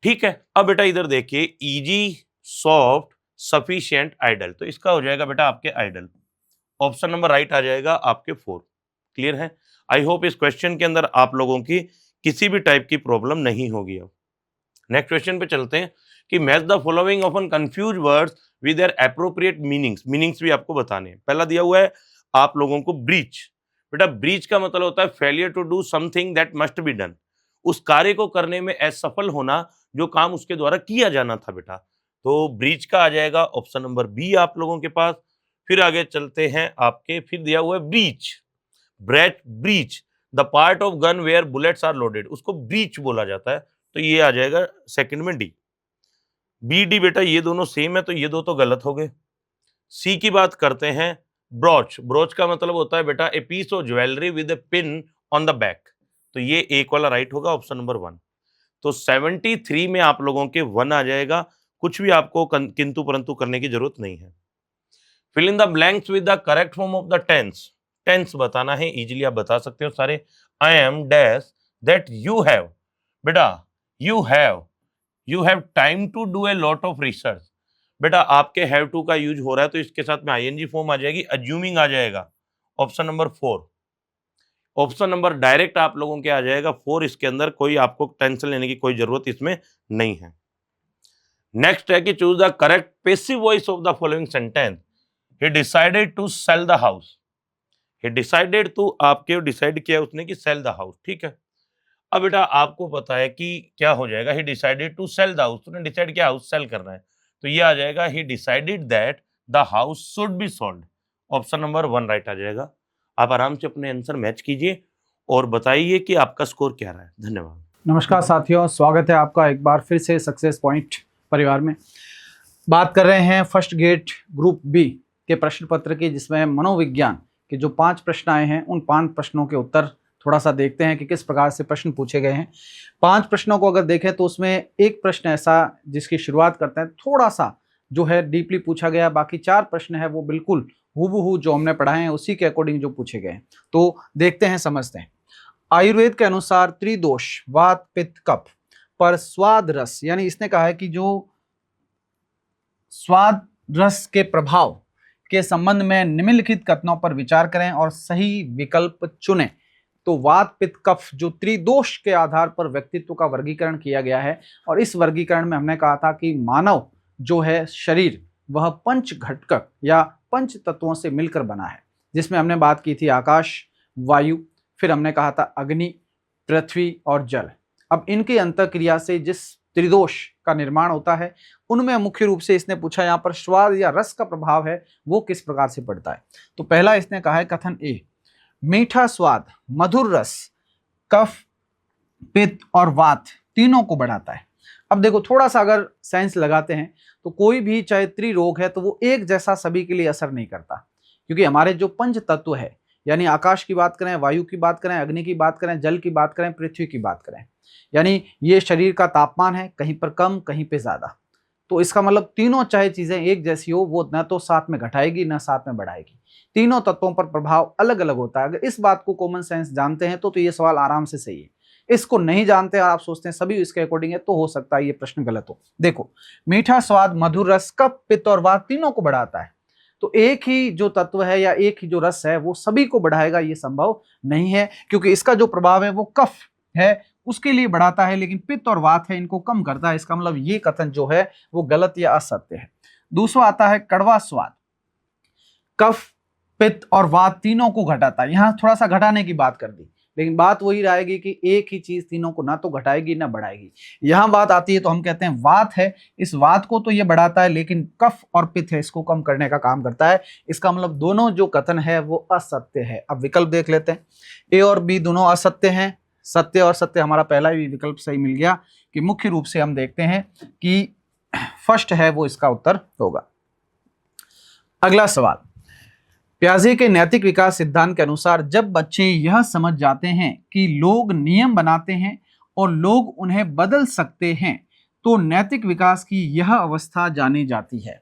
ठीक है, अब बेटा इधर देखिए, इजी, सॉफ्ट, सफिशिएंट, आइडल। तो इसका हो जाएगा बेटा आपके आइडल। ऑप्शन नंबर राइट आ जाएगा आपके 4। क्लियर है? आई होप इस क्वेश्चन के अंदर आप लोगों की किसी भी टाइप की प्रॉब्लम नहीं होगी। अब नेक्स्ट क्वेश्चन पे चलते हैं कि match the following often confuse words with their appropriate meanings. Meanings भी आपको बताने हैं। पहला दिया हुआ है आप लोगों को ब्रीच। बेटा ब्रीच का मतलब होता है failure to do something that must be done, उस कार्य को करने में असफल होना जो काम उसके द्वारा किया जाना था बेटा। तो ब्रीच का आ जाएगा ऑप्शन नंबर बी आप लोगों के पास। फिर आगे चलते हैं आपके, फिर दिया हुआ है breech, breech the part of gun where bullets are loaded, उसको ब्रीच बोला जाता है। तो ये आ जाएगा सेकंड में डी। बी डी बेटा ये दोनों सेम है, तो ये दो तो गलत हो गए। सी की बात करते हैं, ब्रोच। ब्रोच का मतलब होता है बेटा a piece of jewellery with a pin on the back. तो ये एक वाला राइट होगा, ऑप्शन नंबर 1। तो 73 में आप लोगों के 1 आ जाएगा। कुछ भी आपको किंतु परंतु करने की जरूरत नहीं है। Fill in the blanks with the correct form of the tense. Tense बताना है, इजीली आप बता सकते हो सारे। I am dash that you have. बेटा you have time to do a lot of research. बेटा आपके हैव टू का यूज हो रहा है, तो इसके साथ में आईएनजी फॉर्म आ जाएगी, अज्यूमिंग आ जाएगा, option number 4। Option number direct आप लोगों के आ जाएगा 4। इसके अंदर कोई आपको टेंशन लेने की कोई जरूरत इसमें नहीं है। नेक्स्ट है कि choose the correct passive voice of the following sentence. He decided to sell the house. He decided to, आपके डिसाइड किया उसने कि सेल द हाउस। ठीक है, अब बेटा आपको पता है कि क्या हो जाएगा, he decided to sell the house, उसने डिसाइड किया हाउस सेल करना है। तो ये आ जाएगा he decided that the house should be sold. Option number 1 right आ जाएगा। आप आराम से अपने आंसर मैच कीजिए और बताइए कि आपका स्कोर क्या रहा है। धन्यवाद। नमस्कार साथियों, स्वागत है आपका एक बार फिर से सक्सेस पॉइंट परिवार में। बात कर रहे हैं फर्स्ट गेट ग्रुप बी के प्रश्न पत्र की, जिसमें मनोविज्ञान के जो 5 प्रश्न आए हैं उन 5 प्रश्नों के उत्तर थोड़ा सा देखते हैं कि किस प्रकार से प्रश्न पूछे गए हैं। 5 प्रश्नों को अगर देखें तो उसमें एक प्रश्न ऐसा जिसकी शुरुआत करते हैं थोड़ा सा जो है डीपली पूछा गया, बाकी 4 प्रश्न है वो बिल्कुल हूबहू जो हमने पढ़ाए हैं उसी के अकॉर्डिंग जो पूछे गए हैं। तो देखते हैं, समझते हैं। आयुर्वेद के अनुसार त्रिदोष वात पित्त कफ पर स्वाद रस, यानी इसने कहा है कि जो स्वाद रस के प्रभाव के संबंध में निम्नलिखित कथनों पर विचार करें और सही विकल्प चुनें। तो वात पित्त कफ जो त्रिदोष के आधार पर व्यक्तित्व का वर्गीकरण किया गया है, और इस वर्गीकरण में हमने कहा था कि मानव जो है शरीर वह पंच घटक या पंच तत्वों से मिलकर बना है, जिसमें हमने बात की थी आकाश, वायु, फिर हमने कहा था अग्नि, पृथ्वी और जल। अब इनकी अंतःक्रिया से जिस त्रिदोष का निर्माण होता है उनमें मुख्य रूप से इसने पूछा यहाँ पर स्वाद या रस का प्रभाव है वो किस प्रकार से पड़ता है। तो पहला इसने कहा है कथन ए, मीठा स्वाद मधुर रस कफ पित्त और वात तीनों को बढ़ाता है। अब देखो थोड़ा सा अगर साइंस लगाते हैं तो कोई भी चाहे त्रिरोग है तो वो एक जैसा सभी के लिए असर नहीं करता, क्योंकि हमारे जो पंच तत्व है यानी आकाश की बात करें, वायु की बात करें, अग्नि की बात करें, जल की बात करें, पृथ्वी की बात करें, यानी ये शरीर का तापमान है, कहीं पर कम कहीं पे ज्यादा। तो इसका मतलब तीनों चाहे चीजें एक जैसी हो वो न तो साथ में घटाएगी न साथ में बढ़ाएगी, तीनों तत्वों पर प्रभाव अलग अलग होता है। अगर इस बात को कॉमन सेंस जानते हैं तो ये सवाल आराम से सही है। इसको नहीं जानते और आप सोचते हैं सभी इसके अकॉर्डिंग है तो हो सकता है ये प्रश्न गलत हो। देखो मीठा स्वाद मधुर रस कफ पित्त और वात तीनों को बढ़ाता है, तो एक ही जो तत्व है या एक ही जो रस है वो सभी को बढ़ाएगा ये संभव नहीं है, क्योंकि इसका जो प्रभाव है वो कफ है उसके लिए बढ़ाता है, लेकिन पित्त और वात है इनको कम करता है। इसका मतलब ये कथन जो है वो गलत या असत्य है। दूसरा आता है कड़वा स्वाद, कफ पित्त और वात तीनों को घटाता है। यहां थोड़ा सा घटाने की बात कर दी, लेकिन बात वही रहेगी कि एक ही चीज तीनों को ना तो घटाएगी ना बढ़ाएगी। यहां बात आती है तो हम कहते हैं वात है, इस वात को तो ये बढ़ाता है, लेकिन कफ और पित्त है इसको कम करने का काम करता है। इसका मतलब दोनों जो कथन है वो असत्य है। अब विकल्प देख लेते हैं, ए और बी दोनों असत्य हैं, सत्य और सत्य हमारा पहला भी विकल्प सही मिल गया कि मुख्य रूप से हम देखते हैं कि फर्स्ट है वो इसका उत्तर होगा। अगला सवाल, प्याजे के नैतिक विकास सिद्धांत के अनुसार जब बच्चे यह समझ जाते हैं कि लोग नियम बनाते हैं और लोग उन्हें बदल सकते हैं तो नैतिक विकास की यह अवस्था जानी जाती है।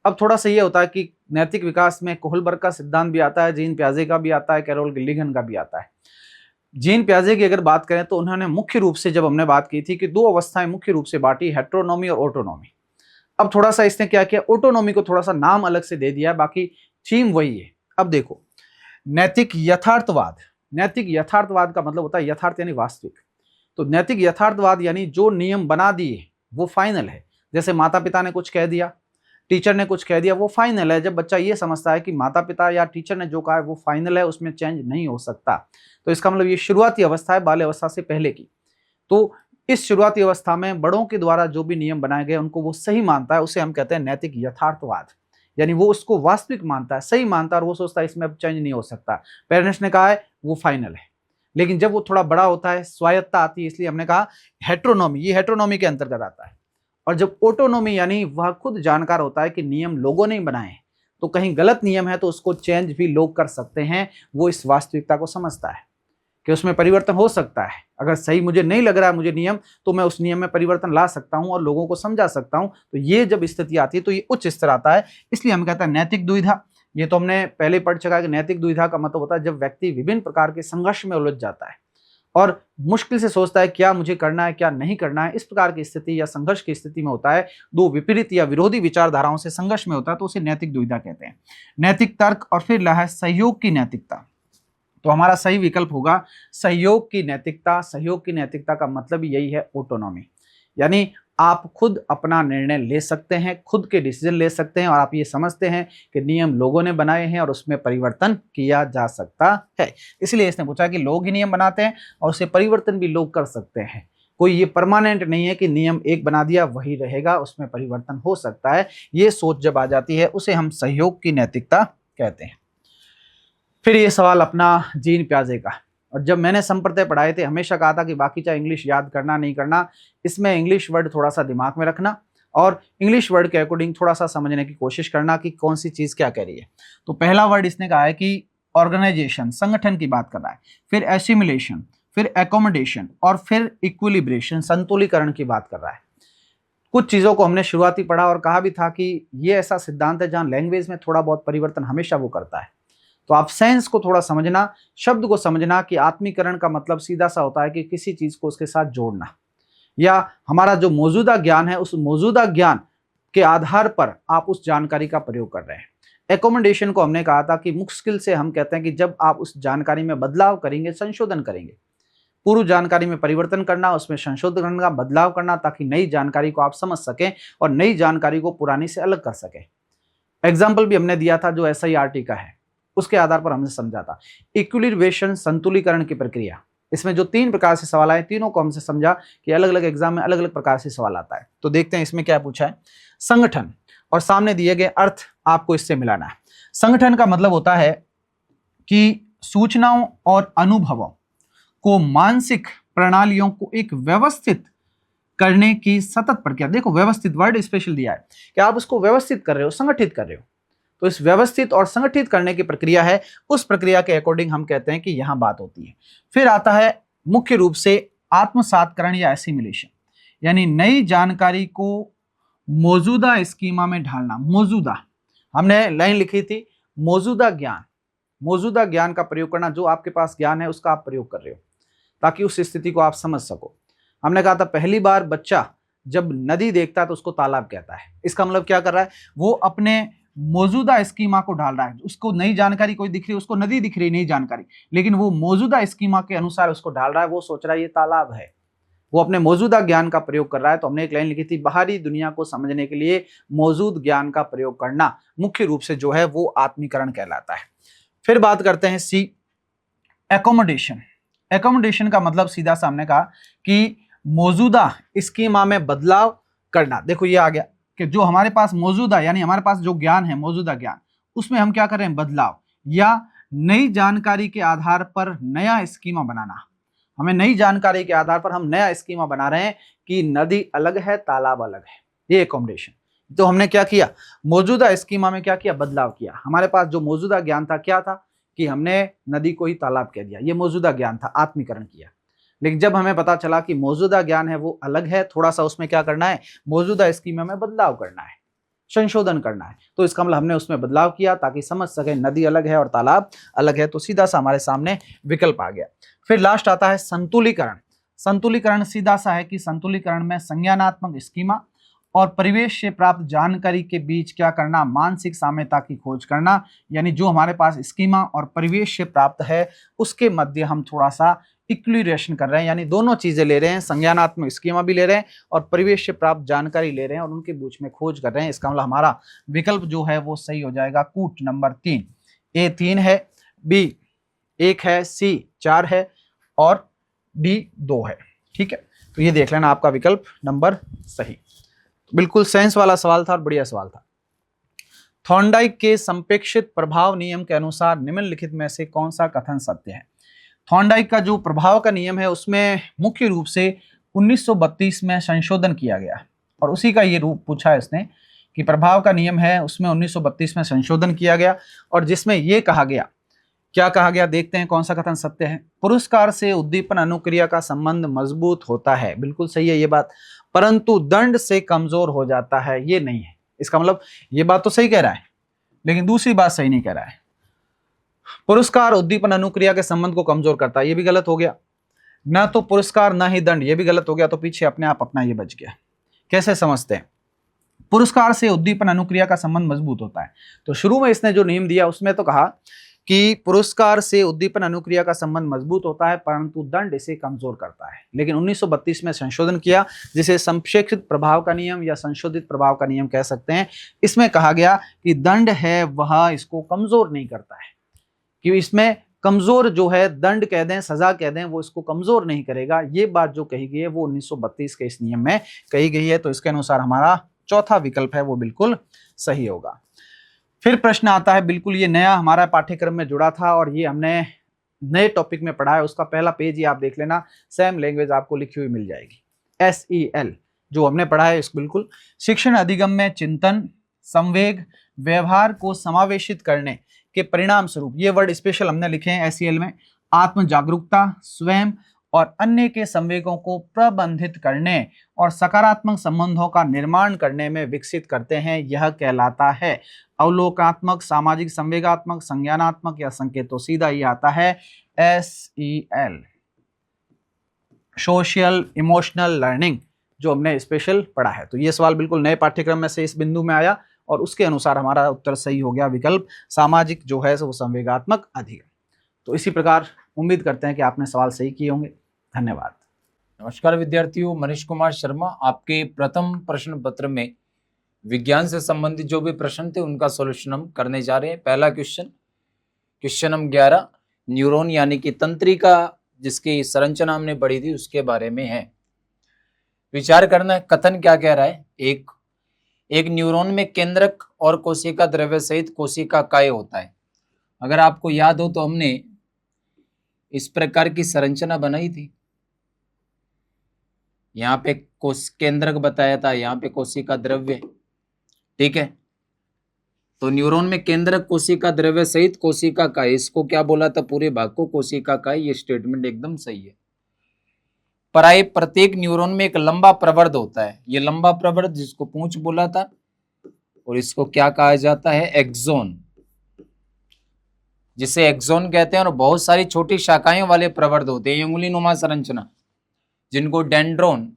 अब थोड़ा सा ये होता है कि नैतिक विकास में कोहलबर्ग का सिद्धांत भी आता है, जीन पियाजे का भी आता है, कैरोल गिल्लिगन का भी आता है। जीन पियाजे की अगर बात करें तो उन्होंने मुख्य रूप से, जब हमने बात की थी कि दो अवस्थाएं मुख्य रूप से बांटी, हेट्रोनॉमी और ऑटोनॉमी। अब थोड़ा सा इसने क्या किया, ऑटोनॉमी को थोड़ा सा नाम अलग से दे दिया, बाकी थीम वही है। अब देखो, नैतिक यथार्थवाद, नैतिक यथार्थवाद का मतलब होता है यथार्थ यानी वास्तविक। तो नैतिक यथार्थवाद यानी जो नियम बना दिए वो फाइनल है। जैसे माता पिता ने कुछ कह दिया, टीचर ने कुछ कह दिया, वो फाइनल है। जब बच्चा ये समझता है कि माता पिता या टीचर ने जो कहा है वो फाइनल है, उसमें चेंज नहीं हो सकता, तो इसका मतलब ये शुरुआती अवस्था है, बाल्य अवस्था से पहले की। तो इस शुरुआती अवस्था में बड़ों के द्वारा जो भी नियम बनाए गए उनको वो सही मानता है, उसे हम कहते हैं नैतिक यथार्थवाद। यानी वो उसको वास्तविक मानता है, सही मानता है, और वो सोचता है इसमें अब चेंज नहीं हो सकता। पेरेंट्स ने कहा है वो फाइनल है। लेकिन जब वो थोड़ा बड़ा होता है, स्वायत्तता आती है, इसलिए हमने कहा हेट्रोनॉमी, ये हेट्रोनॉमी के अंतर्गत आता है। और जब ऑटोनॉमी यानी वह खुद जानकार होता है कि नियम लोगों ने बनाए, तो कहीं गलत नियम है तो उसको चेंज भी लोग कर सकते हैं, वो इस वास्तविकता को समझता है कि उसमें परिवर्तन हो सकता है। अगर सही मुझे नहीं लग रहा है मुझे नियम, तो मैं उस नियम में परिवर्तन ला सकता हूं और लोगों को समझा सकता हूं। तो ये जब स्थिति आती है तो ये उच्च स्तर आता है, इसलिए हम कहते हैं नैतिक दुविधा। ये तो हमने पहले पढ़ चुका है कि नैतिक दुविधा का मतलब होता है जब व्यक्ति विभिन्न प्रकार के संघर्ष में उलझ जाता है और मुश्किल से सोचता है क्या मुझे करना है क्या नहीं करना है। इस प्रकार की स्थिति या संघर्ष की स्थिति में होता है, दो विपरीत या विरोधी विचारधाराओं से संघर्ष में होता है, तो उसे नैतिक दुविधा कहते हैं। नैतिक तर्क और फिर है सहयोग की नैतिकता। तो हमारा सही विकल्प होगा सहयोग की नैतिकता। सहयोग की नैतिकता का मतलब यही है ऑटोनॉमी, यानी आप खुद अपना निर्णय ले सकते हैं, खुद के डिसीजन ले सकते हैं, और आप ये समझते हैं कि नियम लोगों ने बनाए हैं और उसमें परिवर्तन किया जा सकता है। इसलिए इसने पूछा कि लोग ही नियम बनाते हैं और उसे परिवर्तन भी लोग कर सकते हैं। कोई ये परमानेंट नहीं है कि नियम एक बना दिया वही रहेगा, उसमें परिवर्तन हो सकता है। ये सोच जब आ जाती है उसे हम सहयोग की नैतिकता कहते हैं। फिर ये सवाल अपना जीन पियाजे का, और जब मैंने संप्रदाय पढ़ाए थे हमेशा कहा था कि बाकी चाहे इंग्लिश याद करना नहीं करना, इसमें इंग्लिश वर्ड थोड़ा सा दिमाग में रखना और इंग्लिश वर्ड के अकॉर्डिंग थोड़ा सा समझने की कोशिश करना कि कौन सी चीज़ क्या कह रही है। तो पहला वर्ड इसने कहा है कि ऑर्गेनाइजेशन, संगठन की बात कर रहा है, फिर एसिमिलेशन, फिर एकोमोडेशन और फिर इक्विलिब्रेशन, संतुलीकरण की बात कर रहा है। कुछ चीज़ों को हमने शुरुआती पढ़ा और कहा भी था कि ये ऐसा सिद्धांत है जहाँ लैंग्वेज में थोड़ा बहुत परिवर्तन हमेशा वो करता है। तो आप सेंस को थोड़ा समझना, शब्द को समझना कि आत्मीकरण का मतलब सीधा सा होता है कि किसी चीज को उसके साथ जोड़ना, या हमारा जो मौजूदा ज्ञान है उस मौजूदा ज्ञान के आधार पर आप उस जानकारी का प्रयोग कर रहे हैं। एकोमोडेशन को हमने कहा था कि मुश्किल से हम कहते हैं कि जब आप उस जानकारी में बदलाव करेंगे, संशोधन करेंगे, पूर्व जानकारी में परिवर्तन करना, उसमें संशोधन करना, बदलाव करना, ताकि नई जानकारी को आप समझ सकें और नई जानकारी को पुरानी से अलग कर सकें। एग्जाम्पल भी हमने दिया था जो SIRT का है, उसके आधार पर हमने समझा था। इक्विलिब्रेशन, संतुलीकरण की प्रक्रिया, इसमें जो 3 प्रकार से सवाल आए, तीनों को हमसे समझा कि अलग अलग एग्जाम में अलग अलग प्रकार से सवाल आता है। तो देखते हैं इसमें क्या पूछा है। संगठन और सामने दिए गए अर्थ आपको इससे मिलाना है। संगठन का मतलब होता है कि सूचनाओं और अनुभवों को, मानसिक प्रणालियों को एक व्यवस्थित करने की सतत प्रक्रिया। देखो व्यवस्थित वर्ड स्पेशल दिया है कि आप उसको व्यवस्थित कर रहे हो, संगठित कर रहे हो। तो इस व्यवस्थित और संगठित करने की प्रक्रिया है, उस प्रक्रिया के अकॉर्डिंग हम कहते हैं कि यहां बात होती है। फिर आता है मुख्य रूप से आत्मसातकरण या एसिमिलेशन, यानी नई जानकारी को मौजूदा स्कीमा में ढालना। मौजूदा, हमने लाइन लिखी थी मौजूदा ज्ञान, मौजूदा ज्ञान का प्रयोग करना, जो आपके पास ज्ञान है उसका आप प्रयोग कर रहे हो ताकि उस स्थिति को आप समझ सको। हमने कहा था पहली बार बच्चा जब नदी देखता है तो उसको तालाब कहता है। इसका मतलब क्या कर रहा है, वो अपने मौजूदा स्कीमा को ढाल रहा है। उसको नई जानकारी कोई दिख रही है, उसको नदी दिख रही है नई जानकारी, लेकिन वो मौजूदा स्कीमा के अनुसार उसको ढाल रहा है। वो सोच रहा है ये तालाब है, वो अपने मौजूदा ज्ञान का प्रयोग कर रहा है। तो हमने एक लाइन लिखी थी, बाहरी दुनिया को समझने के लिए मौजूद ज्ञान का प्रयोग करना मुख्य रूप से जो है वो आत्मीकरण कहलाता है। फिर बात करते हैं सी, एकोमोडेशन। एकोमोडेशन का मतलब सीधा सा हमने कहा कि मौजूदा स्कीमा में बदलाव करना। देखो ये आ गया कि जो हमारे पास मौजूदा, यानी हमारे पास जो ज्ञान है, मौजूदा ज्ञान, उसमें हम क्या कर रहे हैं, बदलाव या नई जानकारी के आधार पर नया स्कीमा बनाना। हमें नई जानकारी के आधार पर हम नया स्कीमा बना रहे हैं कि नदी अलग है, तालाब अलग है, ये अकोमोडेशन। तो हमने क्या किया, मौजूदा स्कीमा में क्या किया, बदलाव किया। हमारे पास जो मौजूदा ज्ञान था क्या था कि हमने नदी को ही तालाब कह दिया, ये मौजूदा ज्ञान था, आत्मीकरण किया। लेकिन जब हमें पता चला कि मौजूदा ज्ञान है वो अलग है, थोड़ा सा उसमें क्या करना है, मौजूदा स्कीमा में बदलाव करना है, संशोधन करना है, तो इसका मतलब हमने उसमें बदलाव किया ताकि समझ सके नदी अलग है और तालाब अलग है। तो सीधा सा हमारे सामने विकल्प आ गया। फिर लास्ट आता है संतुलीकरण। संतुलीकरण सीधा सा है कि संतुलीकरण में संज्ञानात्मक स्कीमा और परिवेश से प्राप्त जानकारी के बीच क्या करना, मानसिक साम्यता की खोज करना। यानी जो हमारे पास स्कीमा और परिवेश से प्राप्त है उसके मध्य हम थोड़ा सा इक्विलिब्रेशन कर रहे हैं, यानी दोनों चीजें ले रहे हैं, संज्ञानात्मक स्कीमा भी ले रहे हैं और परिवेश से प्राप्त जानकारी ले रहे हैं और उनके बीच में खोज कर रहे हैं। इसका मतलब हमारा विकल्प जो है वो सही हो जाएगा, कूट नंबर 3। ए 3 है, बी 1 है, सी 4 है और डी 2 है। ठीक है, तो ये देख लेना आपका विकल्प नंबर सही। बिल्कुल साइंस वाला सवाल था और बढ़िया सवाल था। थॉर्नडाइक के संप्रेक्षित प्रभाव नियम के अनुसार निम्नलिखित में से कौन सा कथन सत्य है। थॉर्नडाइक का जो प्रभाव का नियम है उसमें मुख्य रूप से 1932 में संशोधन किया गया और उसी का ये रूप पूछा है इसने कि प्रभाव का नियम है उसमें 1932 में संशोधन किया गया और जिसमें ये कहा गया, क्या कहा गया, देखते हैं कौन सा कथन सत्य है। पुरस्कार से उद्दीपन अनुक्रिया का संबंध मजबूत होता है, बिल्कुल सही है ये बात, परंतु दंड से कमजोर हो जाता है, ये नहीं है। इसका मतलब ये बात तो सही कह रहा है लेकिन दूसरी बात सही नहीं कह रहा है। पुरस्कार उद्दीपन अनुक्रिया के संबंध को कमजोर करता है, ये भी गलत हो गया। ना तो पुरस्कार ना ही दंड, ये भी गलत हो गया। तो पीछे अपने आप अपना ये बच गया। कैसे समझते हैं, पुरस्कार से उद्दीपन अनुक्रिया का संबंध मजबूत होता है। तो शुरू में इसने जो नियम दिया उसमें तो कहा कि पुरस्कार से उद्दीपन अनुक्रिया का संबंध मजबूत होता है परंतु दंड इसे कमजोर करता है। लेकिन 1932 में संशोधन किया जिसे संप्रेक्षित प्रभाव का नियम या संशोधित प्रभाव का नियम कह सकते हैं। इसमें कहा गया कि दंड है वह इसको कमजोर नहीं करता है, कि इसमें कमजोर जो है, दंड कह दें, सजा कह दें, वो इसको कमजोर नहीं करेगा। ये बात जो कही गई है वो 1932 के इस नियम में कही गई है। तो इसके अनुसार हमारा चौथा विकल्प है वो बिल्कुल सही होगा। फिर प्रश्न आता है, बिल्कुल ये नया हमारा पाठ्यक्रम में जुड़ा था और ये हमने नए टॉपिक में पढ़ा है। उसका पहला पेज ही आप देख लेना, सेम लैंग्वेज आपको लिखी हुई मिल जाएगी। SEL जो हमने पढ़ा है इस बिल्कुल शिक्षण अधिगम में चिंतन, संवेग, व्यवहार को समावेशित करने के परिणाम स्वरूप, ये वर्ड स्पेशल हमने लिखे हैं SEL में, आत्म जागरूकता, स्वयं और अन्य के संवेगों को प्रबंधित करने और सकारात्मक संबंधों का निर्माण करने में विकसित करते हैं। यह कहलाता है अवलोकनात्मक, सामाजिक, संवेगात्मक, संज्ञानात्मक या संकेतों। सीधा ये आता है SEL, सोशल इमोशनल लर्निंग, जो हमने स्पेशल पढ़ा है। तो ये सवाल बिल्कुल नए पाठ्यक्रम में से इस बिंदु में आया और उसके अनुसार हमारा उत्तर सही हो गया, विकल्प सामाजिक जो है वो संवेगात्मक अधिगम। तो इसी प्रकार उम्मीद करते हैं कि आपने सवाल सही किए होंगे। धन्यवाद। नमस्कार विद्यार्थियों, मनीष कुमार शर्मा आपके प्रथम प्रश्न पत्र में विज्ञान से संबंधित जो भी प्रश्न थे उनका सॉल्यूशन हम करने जा रहे हैं। पहला क्वेश्चन नंबर 11, न्यूरॉन यानी कि तंत्रिका जिसकी संरचना हमने पढ़ी थी उसके बारे में है। विचार करना है कथन क्या कह रहा है। एक न्यूरॉन में केंद्रक और कोशिका द्रव्य सहित कोशिका काय होता है। अगर आपको याद हो तो हमने इस प्रकार की संरचना बनाई थी। यहाँ पे केंद्रक बताया था, यहाँ पे कोशिका द्रव्य, ठीक है। तो न्यूरॉन में केंद्रक, कोशिका द्रव्य सहित कोशिका काय, इसको क्या बोला था, पूरे भाग को कोशिका काय। ये स्टेटमेंट एकदम सही है। प्राय प्रत्येक न्यूरॉन में एक लंबा प्रवर्ध होता है। ये लंबा प्रवर्ध जिसको पूंछ बोला था और इसको क्या कहा जाता है, एक्सोन, जिसे एक्सोन कहते हैं। और बहुत सारी छोटी शाखाएं वाले प्रवर्ध होते हैं, उंगली नुमा संरचना, जिनको डेंड्रोन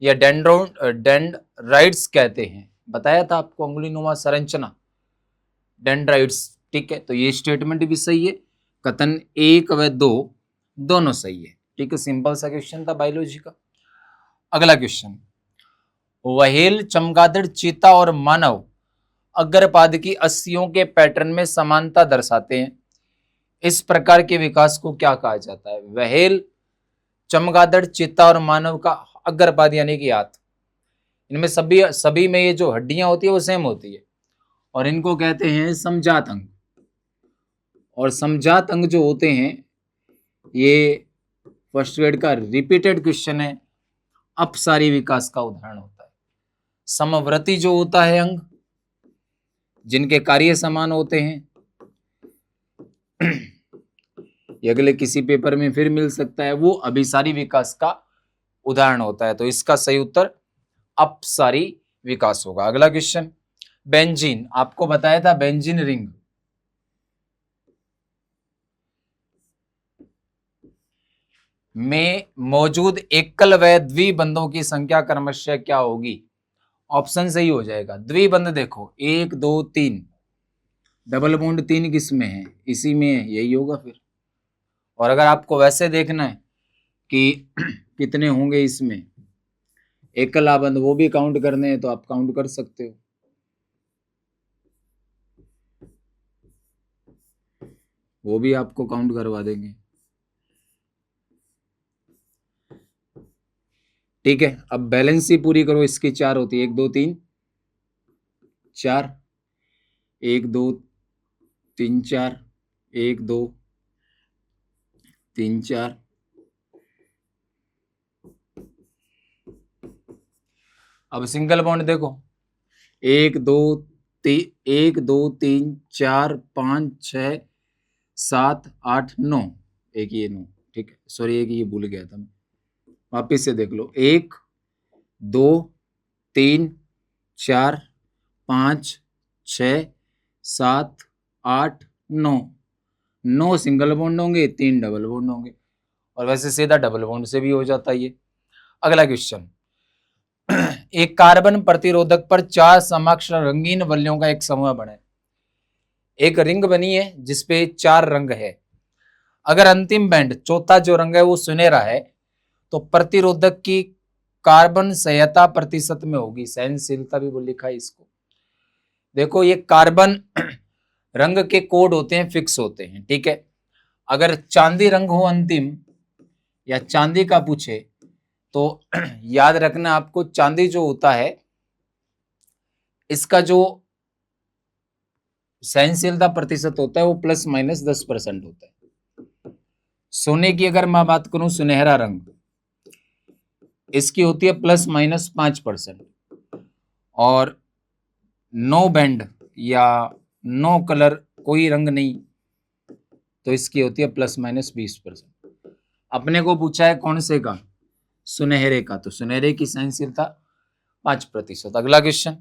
या डेंड्राइट्स कहते हैं। बताया था आपको उंगली नुमा संरचना, डेंड्राइट्स, ठीक है। तो ये स्टेटमेंट भी सही है। कथन 1 व 2 दोनों सही है, ठीक है। सिंपल सा क्वेश्चन था बायोलॉजी का। अगला क्वेश्चन, व्हेल, चमगादड़, चीता और मानव अग्रपाद की अस्थियों के पैटर्न में समानता दर्शाते हैं। इस प्रकार के विकास को क्या कहा जाता है। व्हेल, चमगादड़, चीता और मानव का अग्रपाद यानी कि हाथ, इनमें सभी में ये जो हड्डियां होती है वो सेम होती है और इनको कहते हैं समजात अंग। और समजात अंग जो होते हैं ये फर्स्ट ग्रेड का रिपीटेड क्वेश्चन है। अपसारी विकास का उदाहरण होता है। समवर्ती जो होता है अंग जिनके कार्य समान होते हैं, ये अगले किसी पेपर में फिर मिल सकता है, वो अभिसारी विकास का उदाहरण होता है। तो इसका सही उत्तर अपसारी विकास होगा। अगला क्वेश्चन, बेंजीन, आपको बताया था बेंजीन रिंग में मौजूद एकल व द्विबंधों की संख्या क्रमशः क्या होगी? ऑप्शन सही हो जाएगा। द्विबंध देखो 1 2 3, डबल बॉन्ड 3 किस में है? इसी में है, यही होगा फिर। और अगर आपको वैसे देखना है कि कितने होंगे इसमें एकल आबंध, वो भी काउंट करने हैं तो आप काउंट कर सकते हो। वो भी आपको काउंट करवा देंगे। ठीक है, अब बैलेंस ही पूरी करो। इसकी 4 होती है, 1 2 3 4, 1 2 3 4, 1 2 3 4। अब सिंगल बॉन्ड देखो 1 2 3 4 5 6 7 8 9, एक ये 9, ठीक है, सॉरी एक ये भूल गया था मैं, वापिस से देख लो 1 2 3 4 5 6 7 8 9, 9 सिंगल बॉन्ड होंगे, 3 डबल बॉन्ड होंगे, और वैसे सीधा डबल बॉन्ड से भी हो जाता है ये। अगला क्वेश्चन, एक कार्बन प्रतिरोधक पर 4 समकक्ष रंगीन वलयों का एक समूह बने। एक रिंग बनी है जिसपे 4 रंग है। अगर अंतिम बैंड चौथा जो रंग है वो सुनहरा है तो प्रतिरोधक की कार्बन संयता प्रतिशत में होगी। सहनशीलता भी वो लिखा है इसको। देखो ये कार्बन रंग के कोड होते हैं, फिक्स होते हैं, ठीक है। अगर चांदी रंग हो अंतिम या चांदी का पूछे तो याद रखना आपको, चांदी जो होता है इसका जो सहनशीलता प्रतिशत होता है वो ±10% होता है। सोने की अगर मैं बात करूं, सुनहरा रंग, इसकी होती है ±5%, और नो बैंड या नो कलर कोई रंग नहीं तो इसकी होती है ±20%। अपने को पूछा है कौन से का? सुनहरे का, तो सुनहरे की सहनशीलता 5%। अगला क्वेश्चन,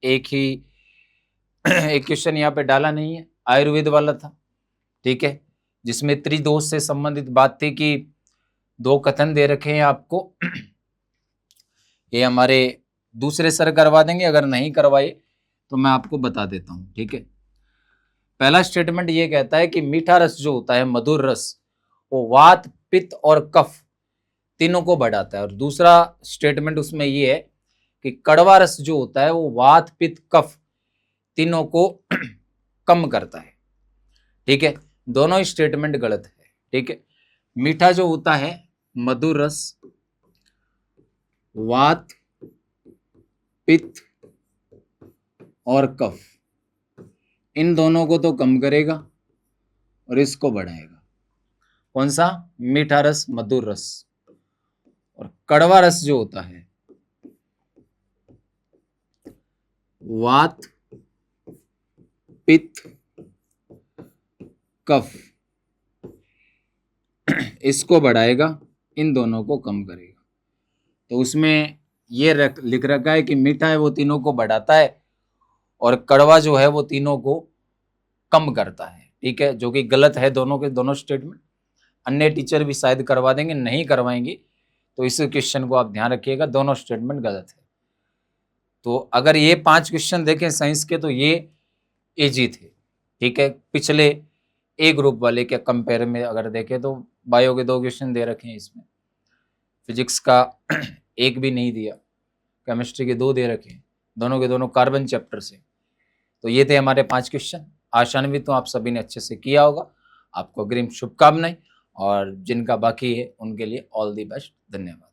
एक क्वेश्चन यहाँ पे डाला नहीं है, आयुर्वेद वाला था, ठीक है, जिसमें त्रिदोष से संबंधित बात थी कि 2 कथन दे रखे हैं आपको। ये हमारे दूसरे सर करवा देंगे, अगर नहीं करवाए तो मैं आपको बता देता हूं, ठीक है। पहला स्टेटमेंट ये कहता है कि मीठा रस जो होता है, मधुर रस, वो वात पित्त और कफ तीनों को बढ़ाता है। और दूसरा स्टेटमेंट उसमें ये है कि कड़वा रस जो होता है वो वात पित्त कफ तीनों को कम करता है, ठीक है। दोनों ही स्टेटमेंट गलत है, ठीक है। मीठा जो होता है, मधुर रस, वात पित्त और कफ, इन दोनों को तो कम करेगा और इसको बढ़ाएगा। कौन सा? मीठा रस, मधुर रस। और कड़वा रस जो होता है, वात पित्त कफ, इसको बढ़ाएगा, इन दोनों को कम करेगा। तो उसमें ये लिख रखा है कि मीठा है वो तीनों को बढ़ाता है और कड़वा जो है वो तीनों को कम करता है, ठीक है, जो कि गलत है दोनों के दोनों स्टेटमेंट। अन्य टीचर भी शायद करवा देंगे, नहीं करवाएंगे तो इस क्वेश्चन को आप ध्यान रखिएगा, दोनों स्टेटमेंट गलत है। तो अगर ये 5 क्वेश्चन देखें साइंस के तो ये इजी थे, ठीक है। पिछले ए ग्रुप वाले के कंपेयर में अगर देखें तो बायो के 2 क्वेश्चन दे रखे हैं इसमें, फिजिक्स का 1 भी नहीं दिया, केमिस्ट्री के 2 दे रखे हैं, दोनों के दोनों कार्बन चैप्टर से। तो ये थे हमारे 5 क्वेश्चन। आशान्वित तो आप सभी ने अच्छे से किया होगा। आपको अग्रिम शुभकामनाएं, और जिनका बाकी है उनके लिए ऑल द बेस्ट। धन्यवाद।